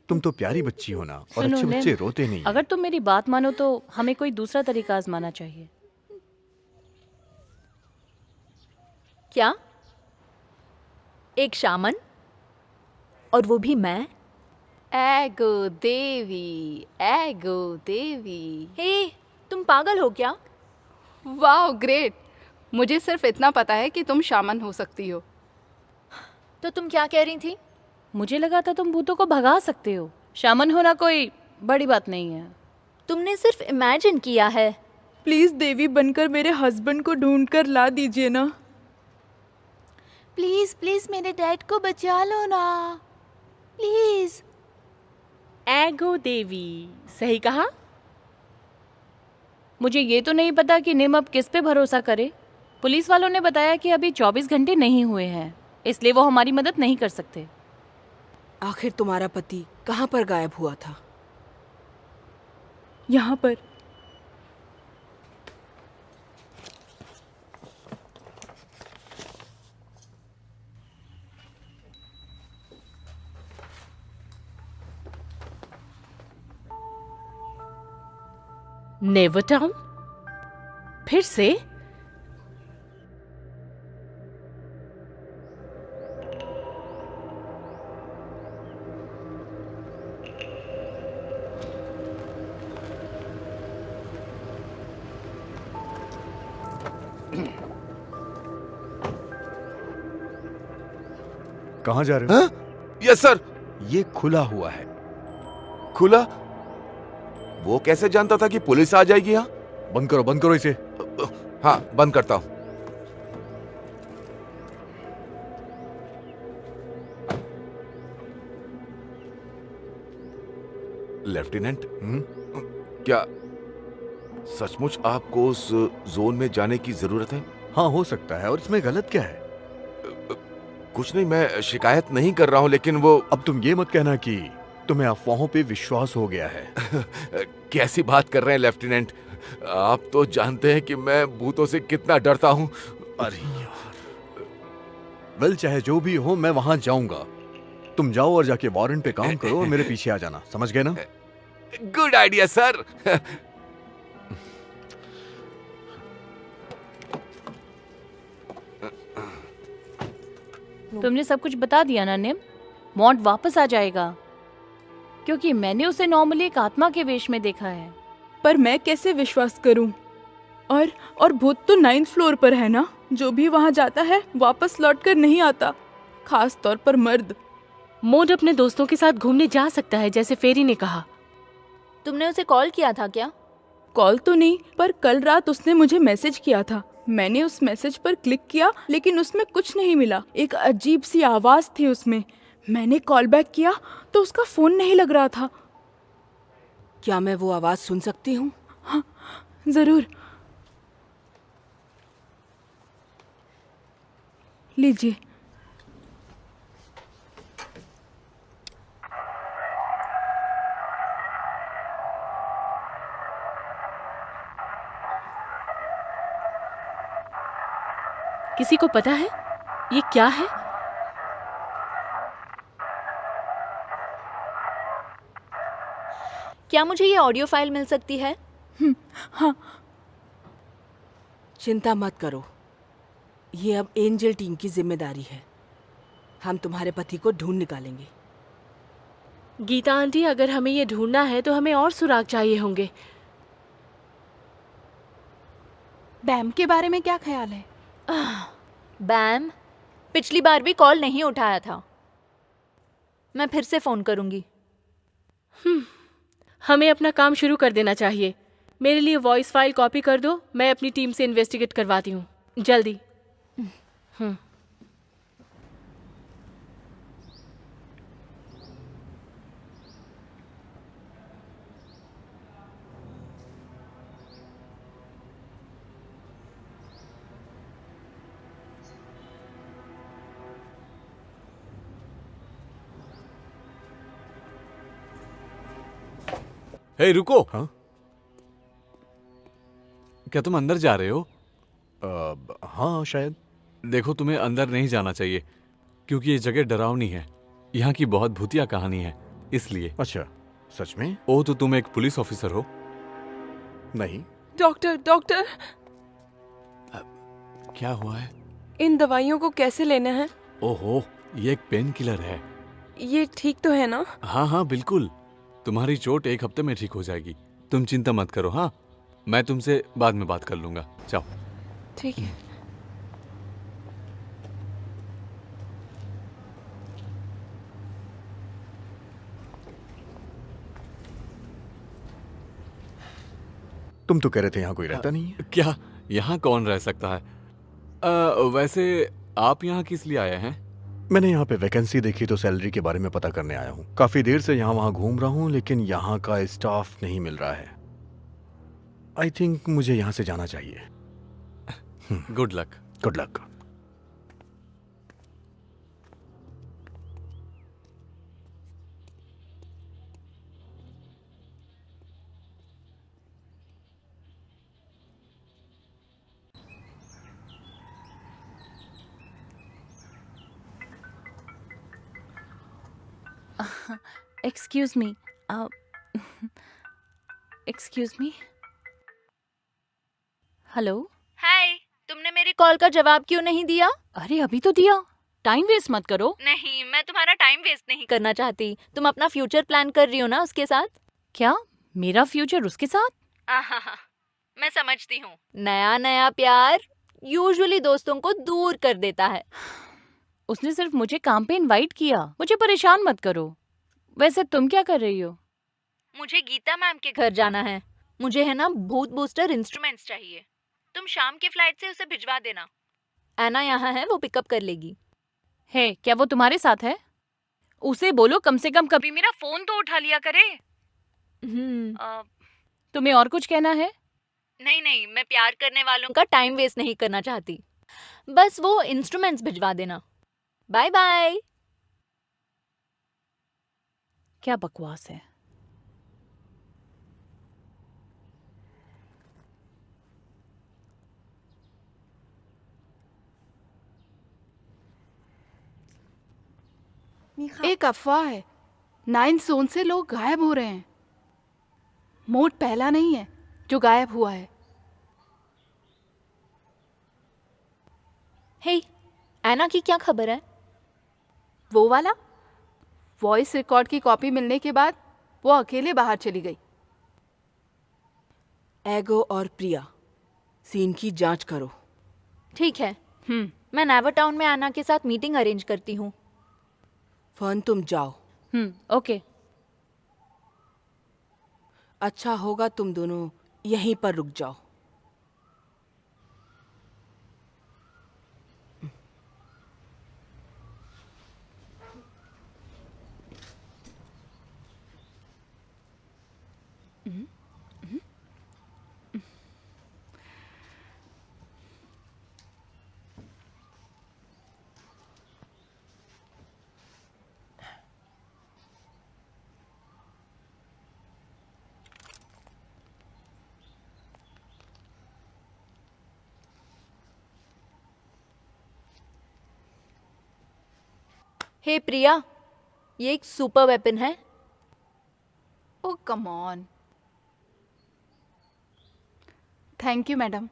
तुम तो प्यारी बच्ची हो ना, और अच्छे बच्चे रोते नहीं। अगर तुम मेरी बात मानो तो हमें कोई दूसरा तरीका आजमाना चाहिए। क्या? एक शामन? और वो भी मैं? एगो देवी, एगो देवी। हे, तुम पागल हो क्या? वाह, ग्रेट। मुझे सिर्फ इतना पता है कि तुम शामन हो सकती हो। तो तुम क्या कह रही थी? मुझे लगा था तुम भूतों को भगा सकते हो। शामन होना कोई बड़ी बात नहीं है। तुमने सिर्फ इमेजिन किया है। प्लीज देवी बनकर मेरे हस्बैंड को ढूंढ कर ला दीजिए ना। प्लीज प्लीज मेरे डैड को बचा लो ना, प्लीज। एगो देवी, सही कहा। मुझे ये तो नहीं पता कि निम अब किस पे भरोसा करे। पुलिस वालों ने बताया कि अभी 24 घंटे नहीं हुए हैं, इसलिए वो हमारी मदद नहीं कर सकते। आखिर तुम्हारा पति कहाँ पर गायब हुआ था? यहाँ पर। Never town? फिर से? कहाँ जा रहे हो? Yes sir. ये खुला हुआ है। खुला? वो कैसे जानता था कि पुलिस आ जाएगी यहाँ? बंद करो इसे। हाँ, बंद करता हूँ। लेफ्टिनेंट, क्या सचमुच आपको उस जोन में जाने की जरूरत है? हाँ, हो सकता है। और इसमें गलत क्या है? कुछ नहीं, मैं शिकायत नहीं कर रहा हूँ, लेकिन वो... अब तुम ये मत कहना कि तुम्हें अफवाहों पे विश्वास हो गया है। कैसी बात कर रहे हैं लेफ्टिनेंट? आप तो जानते हैं कि मैं भूतों से कितना डरता हूँ। अरे यार, वेल चाहे जो भी हो, मैं वहां जाऊंगा। तुम जाओ और जाके वारंट पे काम करो और मेरे पीछे आ जाना, समझ गए ना? Good idea sir. तुमने सब कुछ बता दिया ना निम? मॉन्ट वापस आ जाएगा, क्योंकि मैंने उसे नॉर्मली एक आत्मा के वेश में देखा है। पर मैं कैसे विश्वास करूं? और भूत तो 9th फ्लोर पर है ना? जो भी वहां जाता है वापस लौटकर नहीं आता, खास तौर पर मर्द। मोड अपने दोस्तों के साथ घूमने जा सकता है, जैसे फेरी ने कहा। तुमने उसे कॉल किया था क्या? कॉल तो नहीं, पर कल रात उसने मुझे मैसेज किया था। मैंने उस मैसेज पर क्लिक किया, लेकिन उसमें कुछ नहीं मिला। एक अजीब सी आवाज थी उसमें। मैंने कॉल बैक किया तो उसका फोन नहीं लग रहा था। क्या मैं वो आवाज सुन सकती हूँ? हाँ, जरूर। लीजिए। किसी को पता है ये क्या है? क्या मुझे ये ऑडियो फाइल मिल सकती है? हाँ। चिंता मत करो, ये अब एंजल टीम की जिम्मेदारी है। हम तुम्हारे पति को ढूंढ निकालेंगे। गीता आंटी, अगर हमें ये ढूंढना है तो हमें और सुराग चाहिए होंगे। बैम के बारे में क्या ख्याल है? बैम पिछली बार भी कॉल नहीं उठाया था। मैं फिर से फोन करूंगी। हमें अपना काम शुरू कर देना चाहिए। मेरे लिए वॉइस फाइल कॉपी कर दो, मैं अपनी टीम से इन्वेस्टिगेट करवाती हूँ, जल्दी। हे रुको। हाँ? क्या तुम अंदर जा रहे हो? हाँ शायद। देखो, तुम्हें अंदर नहीं जाना चाहिए, क्योंकि ये जगह डरावनी है। यहाँ की बहुत भूतिया कहानी है, इसलिए। अच्छा, सच में? ओ, तो तुम एक पुलिस ऑफिसर हो? नहीं। डॉक्टर, क्या हुआ है? इन दवाइयों को कैसे लेना है? ओहो, ये एक पेन किलर है। ये ठीक तो है ना? हाँ हाँ बिल्कुल, तुम्हारी चोट 1 हफ्ते में ठीक हो जाएगी। तुम चिंता मत करो। हाँ, मैं तुमसे बाद में बात कर लूंगा। जाओ। ठीक है। तुम तो कह रहे थे यहाँ कोई रहता नहीं है। क्या यहाँ कौन रह सकता है? वैसे आप यहाँ किस लिए आए हैं? मैंने यहाँ पे वैकेंसी देखी तो सैलरी के बारे में पता करने आया हूँ। काफी देर से यहाँ वहाँ घूम रहा हूँ, लेकिन यहाँ का स्टाफ नहीं मिल रहा है। आई थिंक मुझे यहाँ से जाना चाहिए। Good luck. Good luck. Excuse me, excuse me. Hello. Hi, तुमने मेरी कॉल का जवाब क्यों नहीं दिया? अरे अभी तो दिया, टाइम वेस्ट मत करो। नहीं, मैं तुम्हारा टाइम वेस्ट नहीं करना चाहती। तुम अपना फ्यूचर प्लान कर रही हो ना उसके साथ? क्या मेरा फ्यूचर उसके साथ? आहा, मैं समझती हूँ। नया नया प्यार यूजुअली दोस्तों को दूर कर देता है। उसने सिर्फ मुझे काम पे इनवाइट किया, मुझे परेशान मत करो। वैसे तुम क्या कर रही हो? मुझे गीता मैम के घर जाना है। मुझे है ना भूत बूस्टर इंस्ट्रूमेंट्स चाहिए। तुम शाम के फ्लाइट से उसे भिजवा देना। एना यहाँ है, वो पिकअप कर लेगी। है क्या वो तुम्हारे साथ है? उसे बोलो कम से कम कभी मेरा फोन तो उठा लिया करे। तुम्हें और कुछ कहना है? नहीं नहीं, मैं प्यार करने वालों का टाइम वेस्ट नहीं करना चाहती। बस वो इंस्ट्रूमेंट्स भिजवा देना। Bye bye. क्या बकवास है। एक अफवाह है, 9 जोन से लोग गायब हो रहे हैं। मोड पहला नहीं है जो गायब हुआ है। हे, एना की क्या खबर है? वो वाला वॉइस रिकॉर्ड की कॉपी मिलने के बाद वो अकेले बाहर चली गई। एगो और प्रिया, सीन की जांच करो। ठीक है। मैं नेवर टाउन में एना के साथ मीटिंग अरेंज करती हूँ। फन तुम जाओ। ओके। अच्छा होगा तुम दोनों यहीं पर रुक जाओ। हे प्रिया, ये एक सुपर वेपन है। Oh come on. Thank you madam.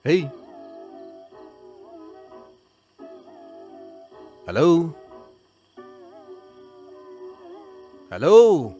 Hey. Hello. Hello.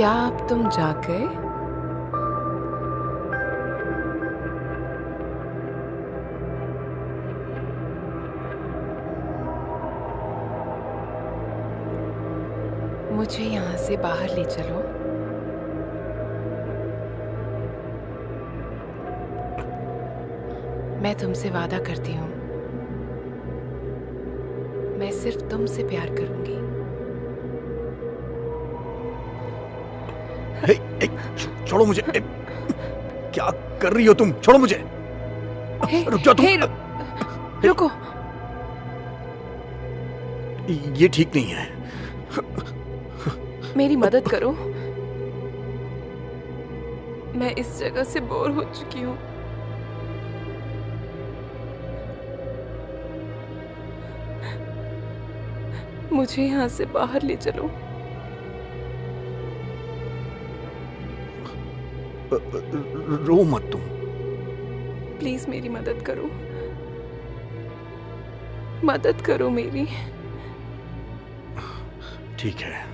क्या अब तुम जाग गए? मुझे यहाँ से बाहर ले चलो। मैं तुमसे वादा करती हूँ, मैं सिर्फ तुमसे प्यार करूंगी। छोड़ो मुझे। क्या कर रही हो तुम? छोड़ो मुझे। रुक जाओ तुम। रुको। ये ठीक नहीं है। मेरी मदद करो। मैं इस जगह से बोर हो चुकी हूँ। मुझे यहाँ से बाहर ले चलो। रो मत तुम। प्लीज मेरी मदद करो। मदद करो मेरी। ठीक है।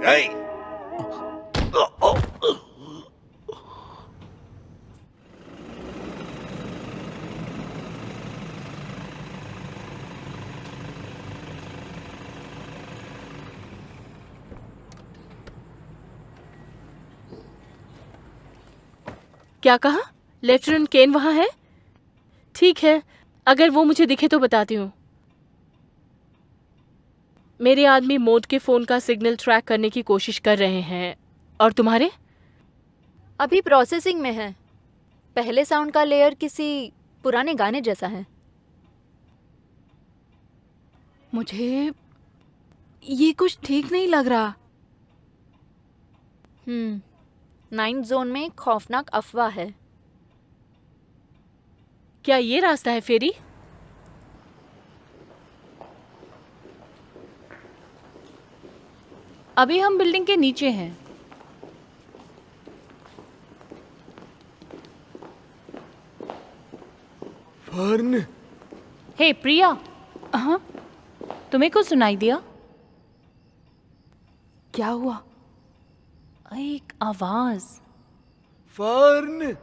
Hey! क्या कहा? लेफ्टिनेंट केन वहाँ है? ठीक है, अगर वो मुझे दिखे तो बताती हूँ। मेरे आदमी मोड के फोन का सिग्नल ट्रैक करने की कोशिश कर रहे हैं। और तुम्हारे? अभी प्रोसेसिंग में है। पहले साउंड का लेयर किसी पुराने गाने जैसा है। मुझे ये कुछ ठीक नहीं लग रहा। 9th जोन में खौफनाक अफवाह है। क्या ये रास्ता है फेरी? अभी हम बिल्डिंग के नीचे हैं। फर्न। हे प्रिया। हाँ, तुम्हें कुछ सुनाई दिया? क्या हुआ? एक आवाज। फर्न।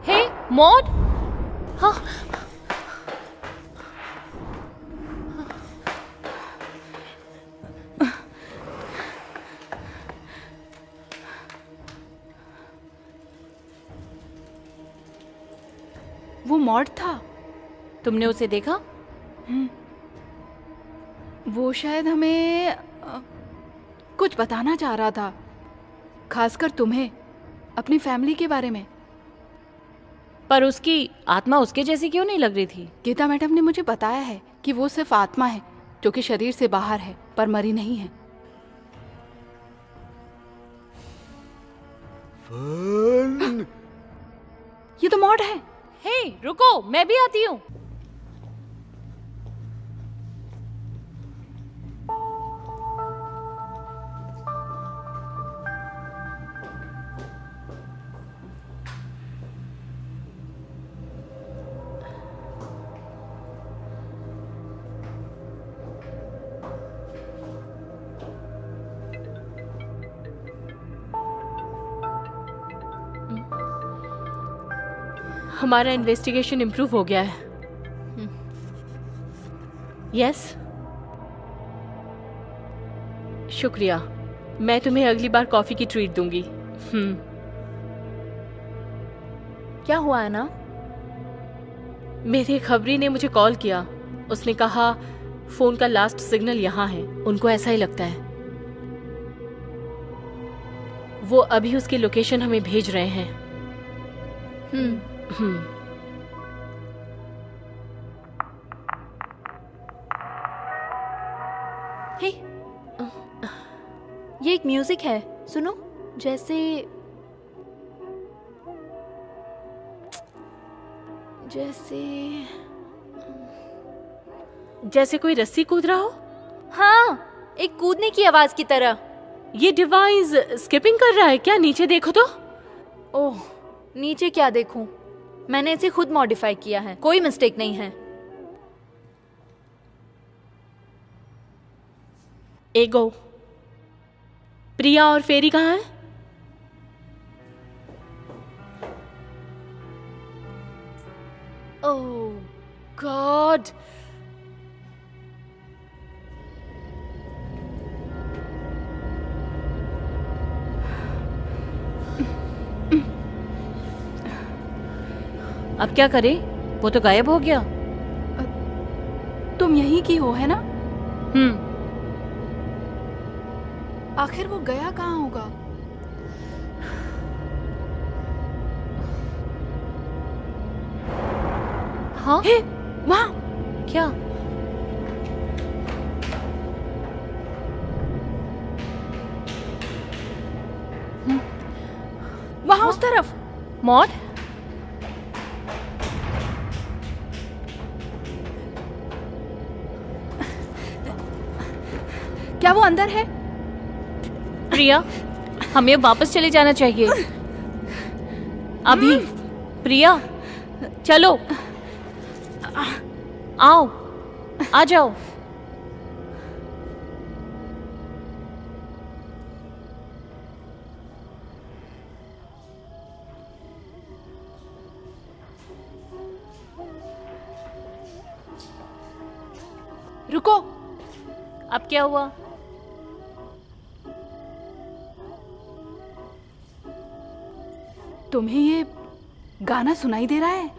हे मॉड। हाँ। वो मॉड था। तुमने उसे देखा? वो शायद हमें कुछ बताना चाह रहा था, खासकर तुम्हें, अपनी फैमिली के बारे में। पर उसकी आत्मा उसके जैसी क्यों नहीं लग रही थी? गीता मैडम ने मुझे बताया है कि वो सिर्फ आत्मा है जो कि शरीर से बाहर है, पर मरी नहीं है। फर्न। ये तो मॉड है। हे रुको, मैं भी आती हूँ। हमारा इन्वेस्टिगेशन इम्प्रूव हो गया है। यस, शुक्रिया। मैं तुम्हें अगली बार कॉफी की ट्रीट दूंगी। क्या हुआ है ना? मेरे खबरी ने मुझे कॉल किया। उसने कहा फोन का लास्ट सिग्नल यहाँ है। उनको ऐसा ही लगता है। वो अभी उसकी लोकेशन हमें भेज रहे हैं। हे, ये एक म्यूजिक है, सुनो। जैसे जैसे कोई रस्सी कूद रहा हो। हाँ, एक कूदने की आवाज की तरह। ये डिवाइस स्किपिंग कर रहा है क्या? नीचे देखो तो। ओह, नीचे क्या देखूं? मैंने इसे खुद मॉडिफाई किया है, कोई मिस्टेक नहीं है। एगो, प्रिया और फेरी कहाँ है? ओह गॉड, अब क्या करें? वो तो गायब हो गया। तुम यहीं की हो है ना? आखिर वो गया कहाँ होगा? हाँ, वहाँ क्या? वहाँ उस तरफ। मॉड, क्या वो अंदर है? प्रिया, हमें वापस चले जाना चाहिए अभी। प्रिया, चलो, आओ, आ जाओ। रुको, अब क्या हुआ? तुम्हें ये गाना सुनाई दे रहा है?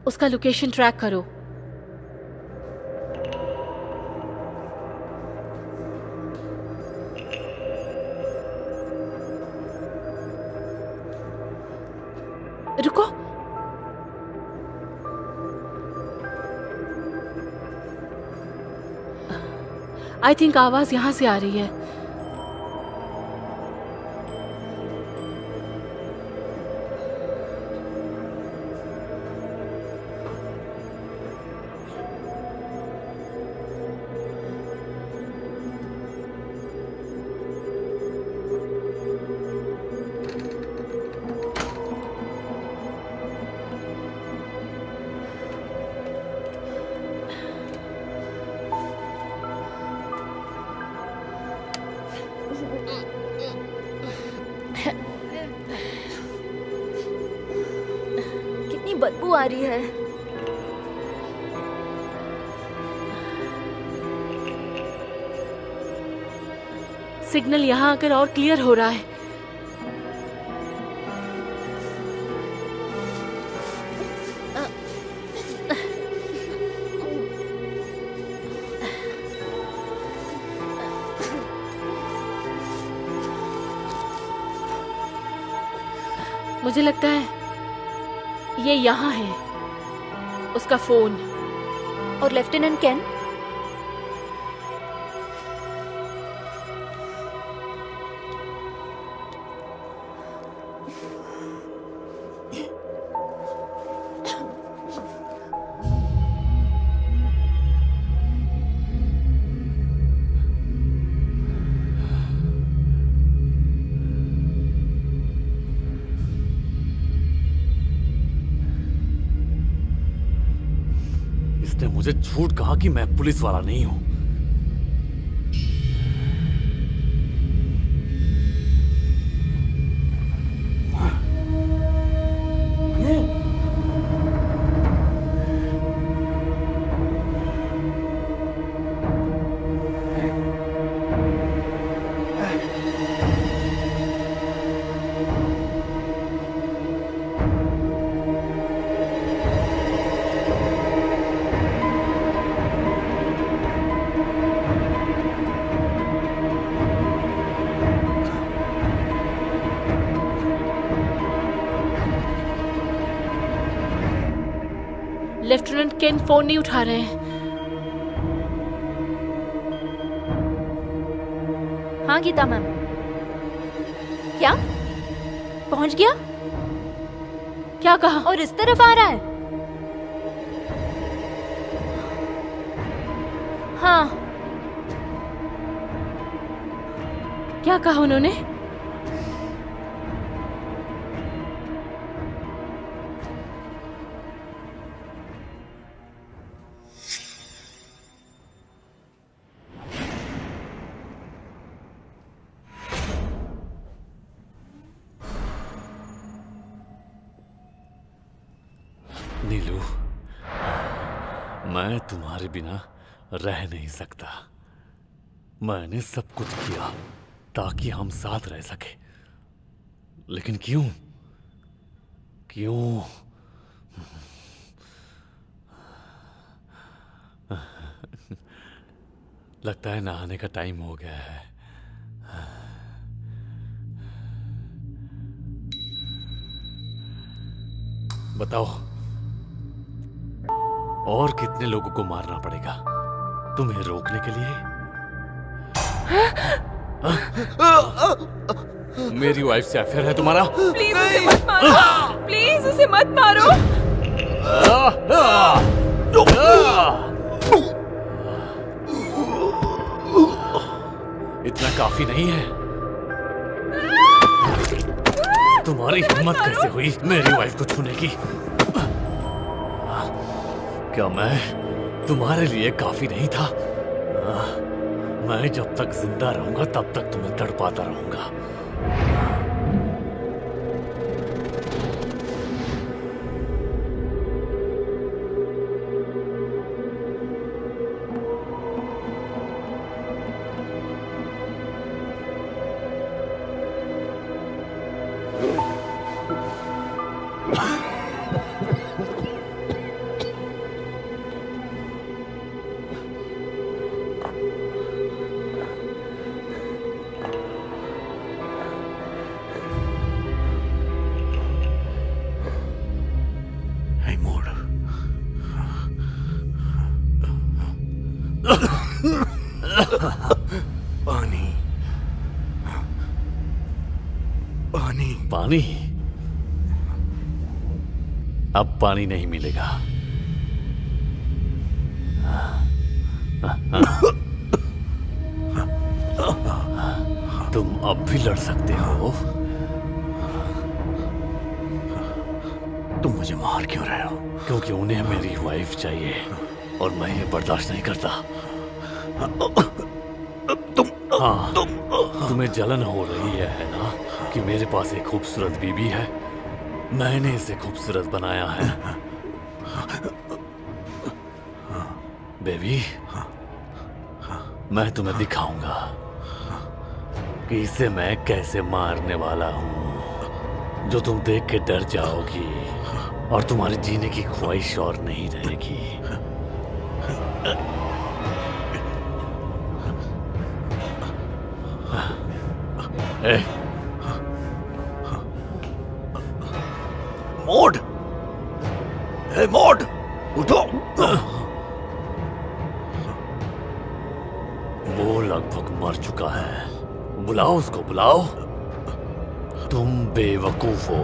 उसका लोकेशन ट्रैक करो। रुको, आई थिंक आवाज यहां से आ रही है। कितनी बदबू आ रही है। सिग्नल यहां आकर और क्लियर हो रहा है। मुझे लगता है ये यहाँ है, उसका फोन। और लेफ्टिनेंट केन? इसने मुझे झूठ कहा कि मैं पुलिस वाला नहीं हूं। लेकिन फोन नहीं उठा रहे हैं। हाँ गीता मैम। क्या पहुंच गया? क्या कहा? और इस तरफ आ रहा है? हाँ। क्या कहा उन्होंने? नीलू, मैं तुम्हारे बिना रह नहीं सकता। मैंने सब कुछ किया ताकि हम साथ रह सके, लेकिन क्यों क्यों? लगता है नहाने का टाइम हो गया है। बताओ, और कितने लोगों को मारना पड़ेगा तुम्हें रोकने के लिए? मेरी वाइफ से अफेयर है तुम्हारा? प्लीज उसे मत मारो, प्लीज उसे मत मारो। इतना काफी नहीं है? तुम्हारी हिम्मत कैसे हुई मेरी वाइफ को छूने की? क्या मैं तुम्हारे लिए काफी नहीं था? मैं जब तक जिंदा रहूंगा तब तक तुम्हें तड़पाता रहूंगा। पानी, पानी, पानी? अब पानी नहीं मिलेगा। तुम अब भी लड़ सकते हो। तुम मुझे मार क्यों रहे हो? क्योंकि उन्हें मेरी वाइफ चाहिए और मैं ये बर्दाश्त नहीं करता। तुम्हें जलन हो रही है ना कि मेरे पास एक खूबसूरत बीबी है? मैंने इसे खूबसूरत बनाया है। बेबी, मैं तुम्हें दिखाऊंगा कि इसे मैं कैसे मारने वाला हूं, जो तुम देख के डर जाओगी और तुम्हारे जीने की ख्वाहिश और नहीं रहेगी। मोड, मोड, उठो। वो लगभग मर चुका है। बुलाओ उसको, बुलाओ। तुम बेवकूफ हो।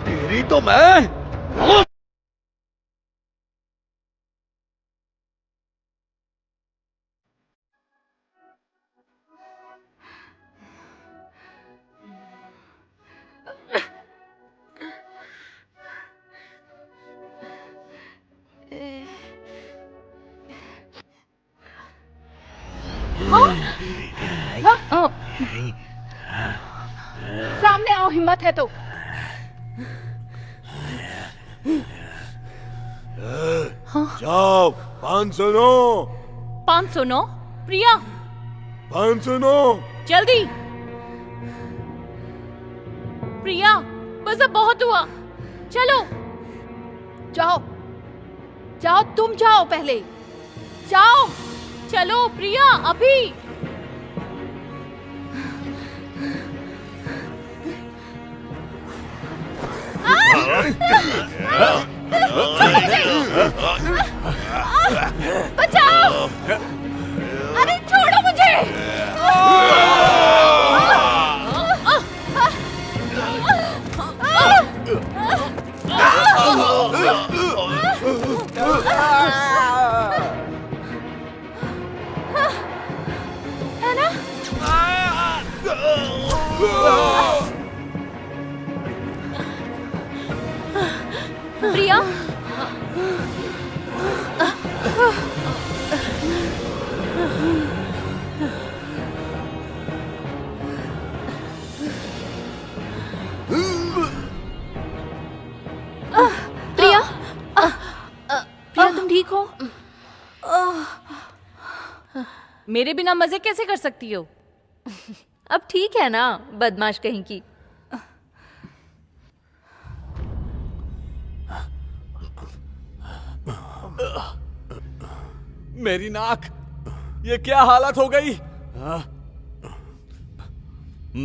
तेरी तो मैं सामने आओ, हिम्मत है तो। जाओ। 509, 509। प्रिया, 509। जल्दी। प्रिया, बस अब बहुत हुआ, चलो। जाओ, जाओ, तुम जाओ पहले, जाओ। चलो प्रिया, अभी। बचाओ! अरे छोड़ो मुझे! है ना? प्रिया? प्रिया? प्रिया तुम ठीक हो? मेरे बिना मजे कैसे कर सकती हो? अब ठीक है ना, बदमाश कहीं की। मेरी नाक, ये क्या हालत हो गई?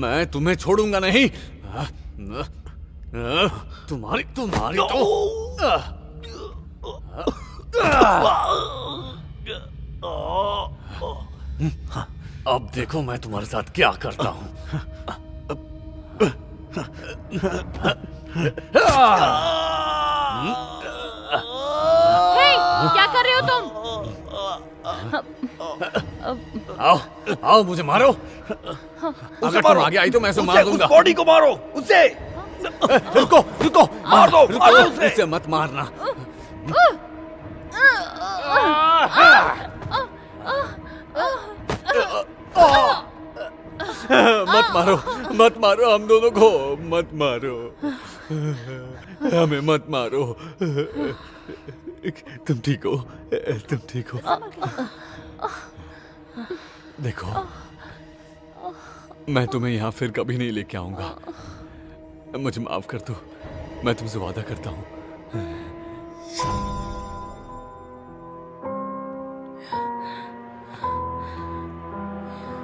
मैं तुम्हें छोड़ूंगा नहीं। तुम्हारी तुम्हारी तो अब देखो मैं तुम्हारे साथ क्या करता हूं। हे, क्या कर रहे हो तुम? आओ आओ मुझे मारो। अगर तुम आगे आई तो मैं उसे मार दूंगा। बॉडी को मारो उसे। रुको रुको, मार दो, रुको, मार दो उसे। उसे मत मारना। मत मारो, मत मारो, हम दोनों को मत मारो, हमें मत मारो। तुम ठीक हो? तुम ठीक हो? देखो, मैं तुम्हें यहाँ फिर कभी नहीं लेके आऊंगा। मुझे माफ कर दो, मैं तुमसे वादा करता हूँ।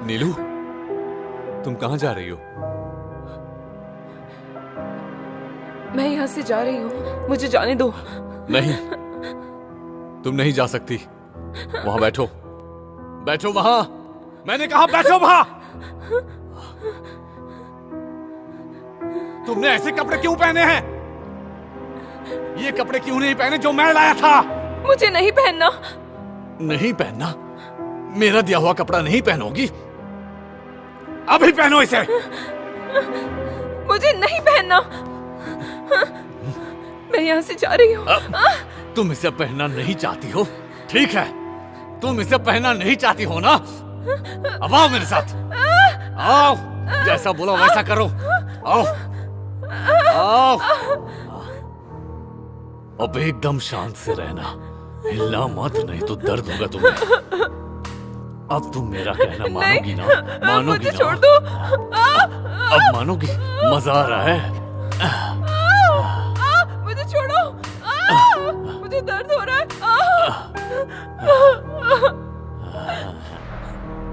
नीलू, तुम कहाँ जा रही हो? मैं यहाँ से जा रही हूँ, मुझे जाने दो। नहीं, तुम नहीं जा सकती। वहां बैठो, बैठो वहां। मैंने कहा बैठो वहां। तुमने ऐसे कपड़े क्यों पहने हैं? ये कपड़े क्यों नहीं पहने जो मैं लाया था? मुझे नहीं पहनना। नहीं पहनना? मेरा दिया हुआ कपड़ा नहीं पहनोगी? अभी पहनो इसे। मुझे नहीं पहनना। मैं यहाँ से जा रही हूँ। तुम इसे पहनना नहीं चाहती हो? ठीक है, तुम इसे पहनना नहीं चाहती हो ना? अब आओ मेरे साथ, आओ, जैसा बोला वैसा करो। आओ आओ। अब एकदम शांत से रहना, हिलना मत, नहीं तो दर्द होगा तुम्हें। अब तुम मेरा कहना मानोगी ना? मानोगी ना? छोड़ दो। अब मानोगी? मजा आ रहा है? मुझे छोड़ो। मुझे दर्द हो रहा है।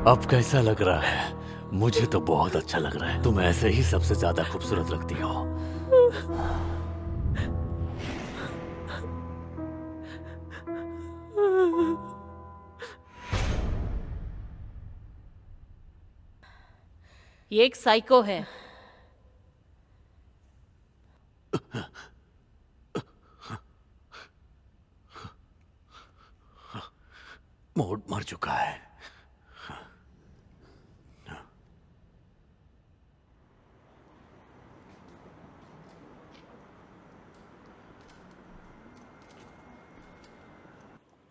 अब कैसा लग रहा है? मुझे तो बहुत अच्छा लग रहा है। तुम ऐसे ही सबसे ज्यादा खूबसूरत लगती हो। ये एक साइको है। मोड मर चुका है।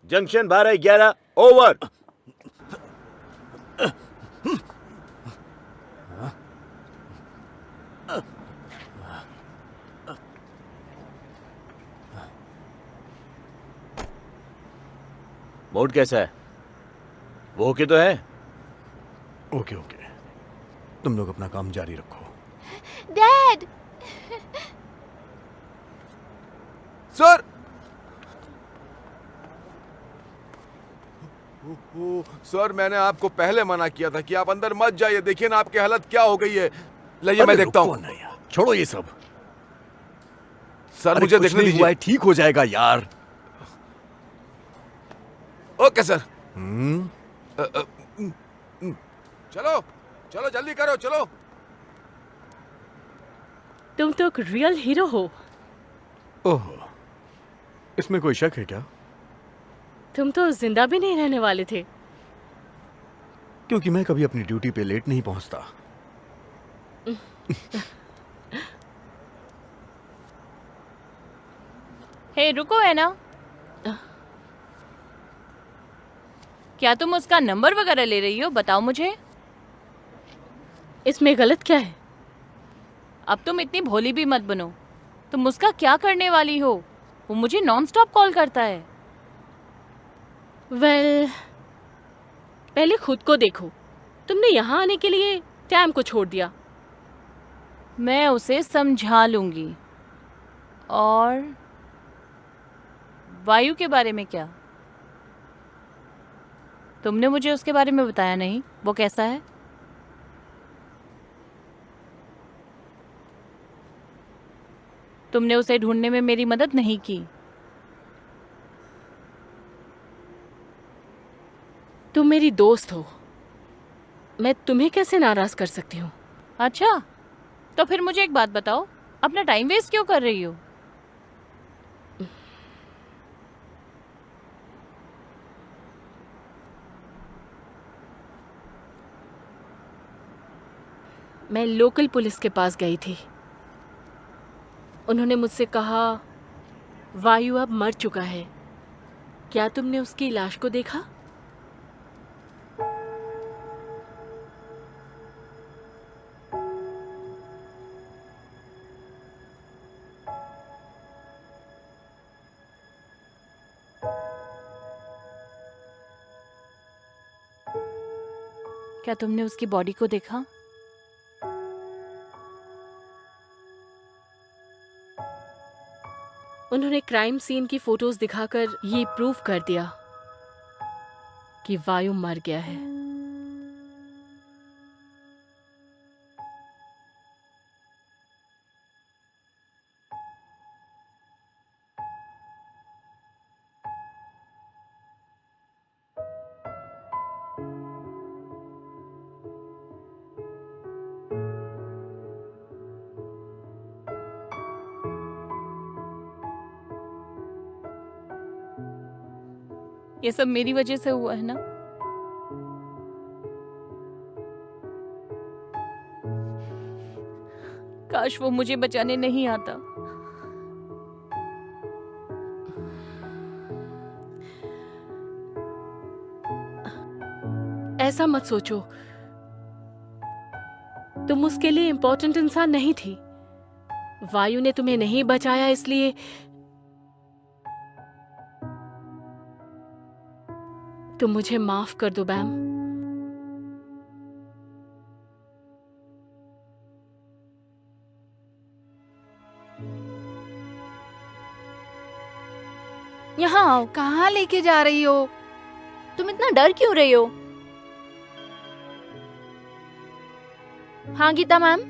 Junction 12-11 over. मोड कैसा है? वो ओके तो है? ओके ओके, तुम लोग अपना काम जारी रखो। डैड! सर! सर, मैंने आपको पहले मना किया था कि आप अंदर मत जाइए। देखिए ना आपकी हालत क्या हो गई है। लाइए मैं देखता हूँ। छोड़ो ये सब। सर अरे मुझे कुछ देखने नहीं दीजिए। हुआ है, ठीक हो जाएगा यार। Okay sir. चलो चलो जल्दी करो चलो। तुम तो एक रियल हीरो हो। ओह, इसमें कोई शक है क्या? तुम तो जिंदा भी नहीं रहने वाले थे। क्योंकि मैं कभी अपनी ड्यूटी पे लेट नहीं पहुंचता। हे रुको है ना, क्या तुम उसका नंबर वगैरह ले रही हो? बताओ मुझे। इसमें गलत क्या है? अब तुम इतनी भोली भी मत बनो। तुम उसका क्या करने वाली हो? वो मुझे नॉन स्टॉप कॉल करता है। वेल, पहले खुद को देखो। तुमने यहाँ आने के लिए टैम को छोड़ दिया। मैं उसे समझा लूंगी। और वायु के बारे में क्या? तुमने मुझे उसके बारे में बताया नहीं। वो कैसा है? तुमने उसे ढूंढने में मेरी मदद नहीं की। तुम मेरी दोस्त हो, मैं तुम्हें कैसे नाराज कर सकती हूँ? अच्छा, तो फिर मुझे एक बात बताओ, अपना टाइम वेस्ट क्यों कर रही हो? मैं लोकल पुलिस के पास गई थी। उन्होंने मुझसे कहा वायु अब मर चुका है। क्या तुमने उसकी लाश को देखा? क्या तुमने उसकी बॉडी को देखा? उन्होंने क्राइम सीन की फोटोज दिखाकर ये प्रूव कर दिया कि वायु मर गया है। ये सब मेरी वजह से हुआ है ना? काश वो मुझे बचाने नहीं आता। ऐसा मत सोचो, तुम उसके लिए इम्पोर्टेंट इंसान नहीं थी। वायु ने तुम्हें नहीं बचाया, इसलिए तुम मुझे माफ कर दो बैम। यहाँ आओ। कहाँ लेके जा रही हो? तुम इतना डर क्यों रही हो? हाँ गीता मैम।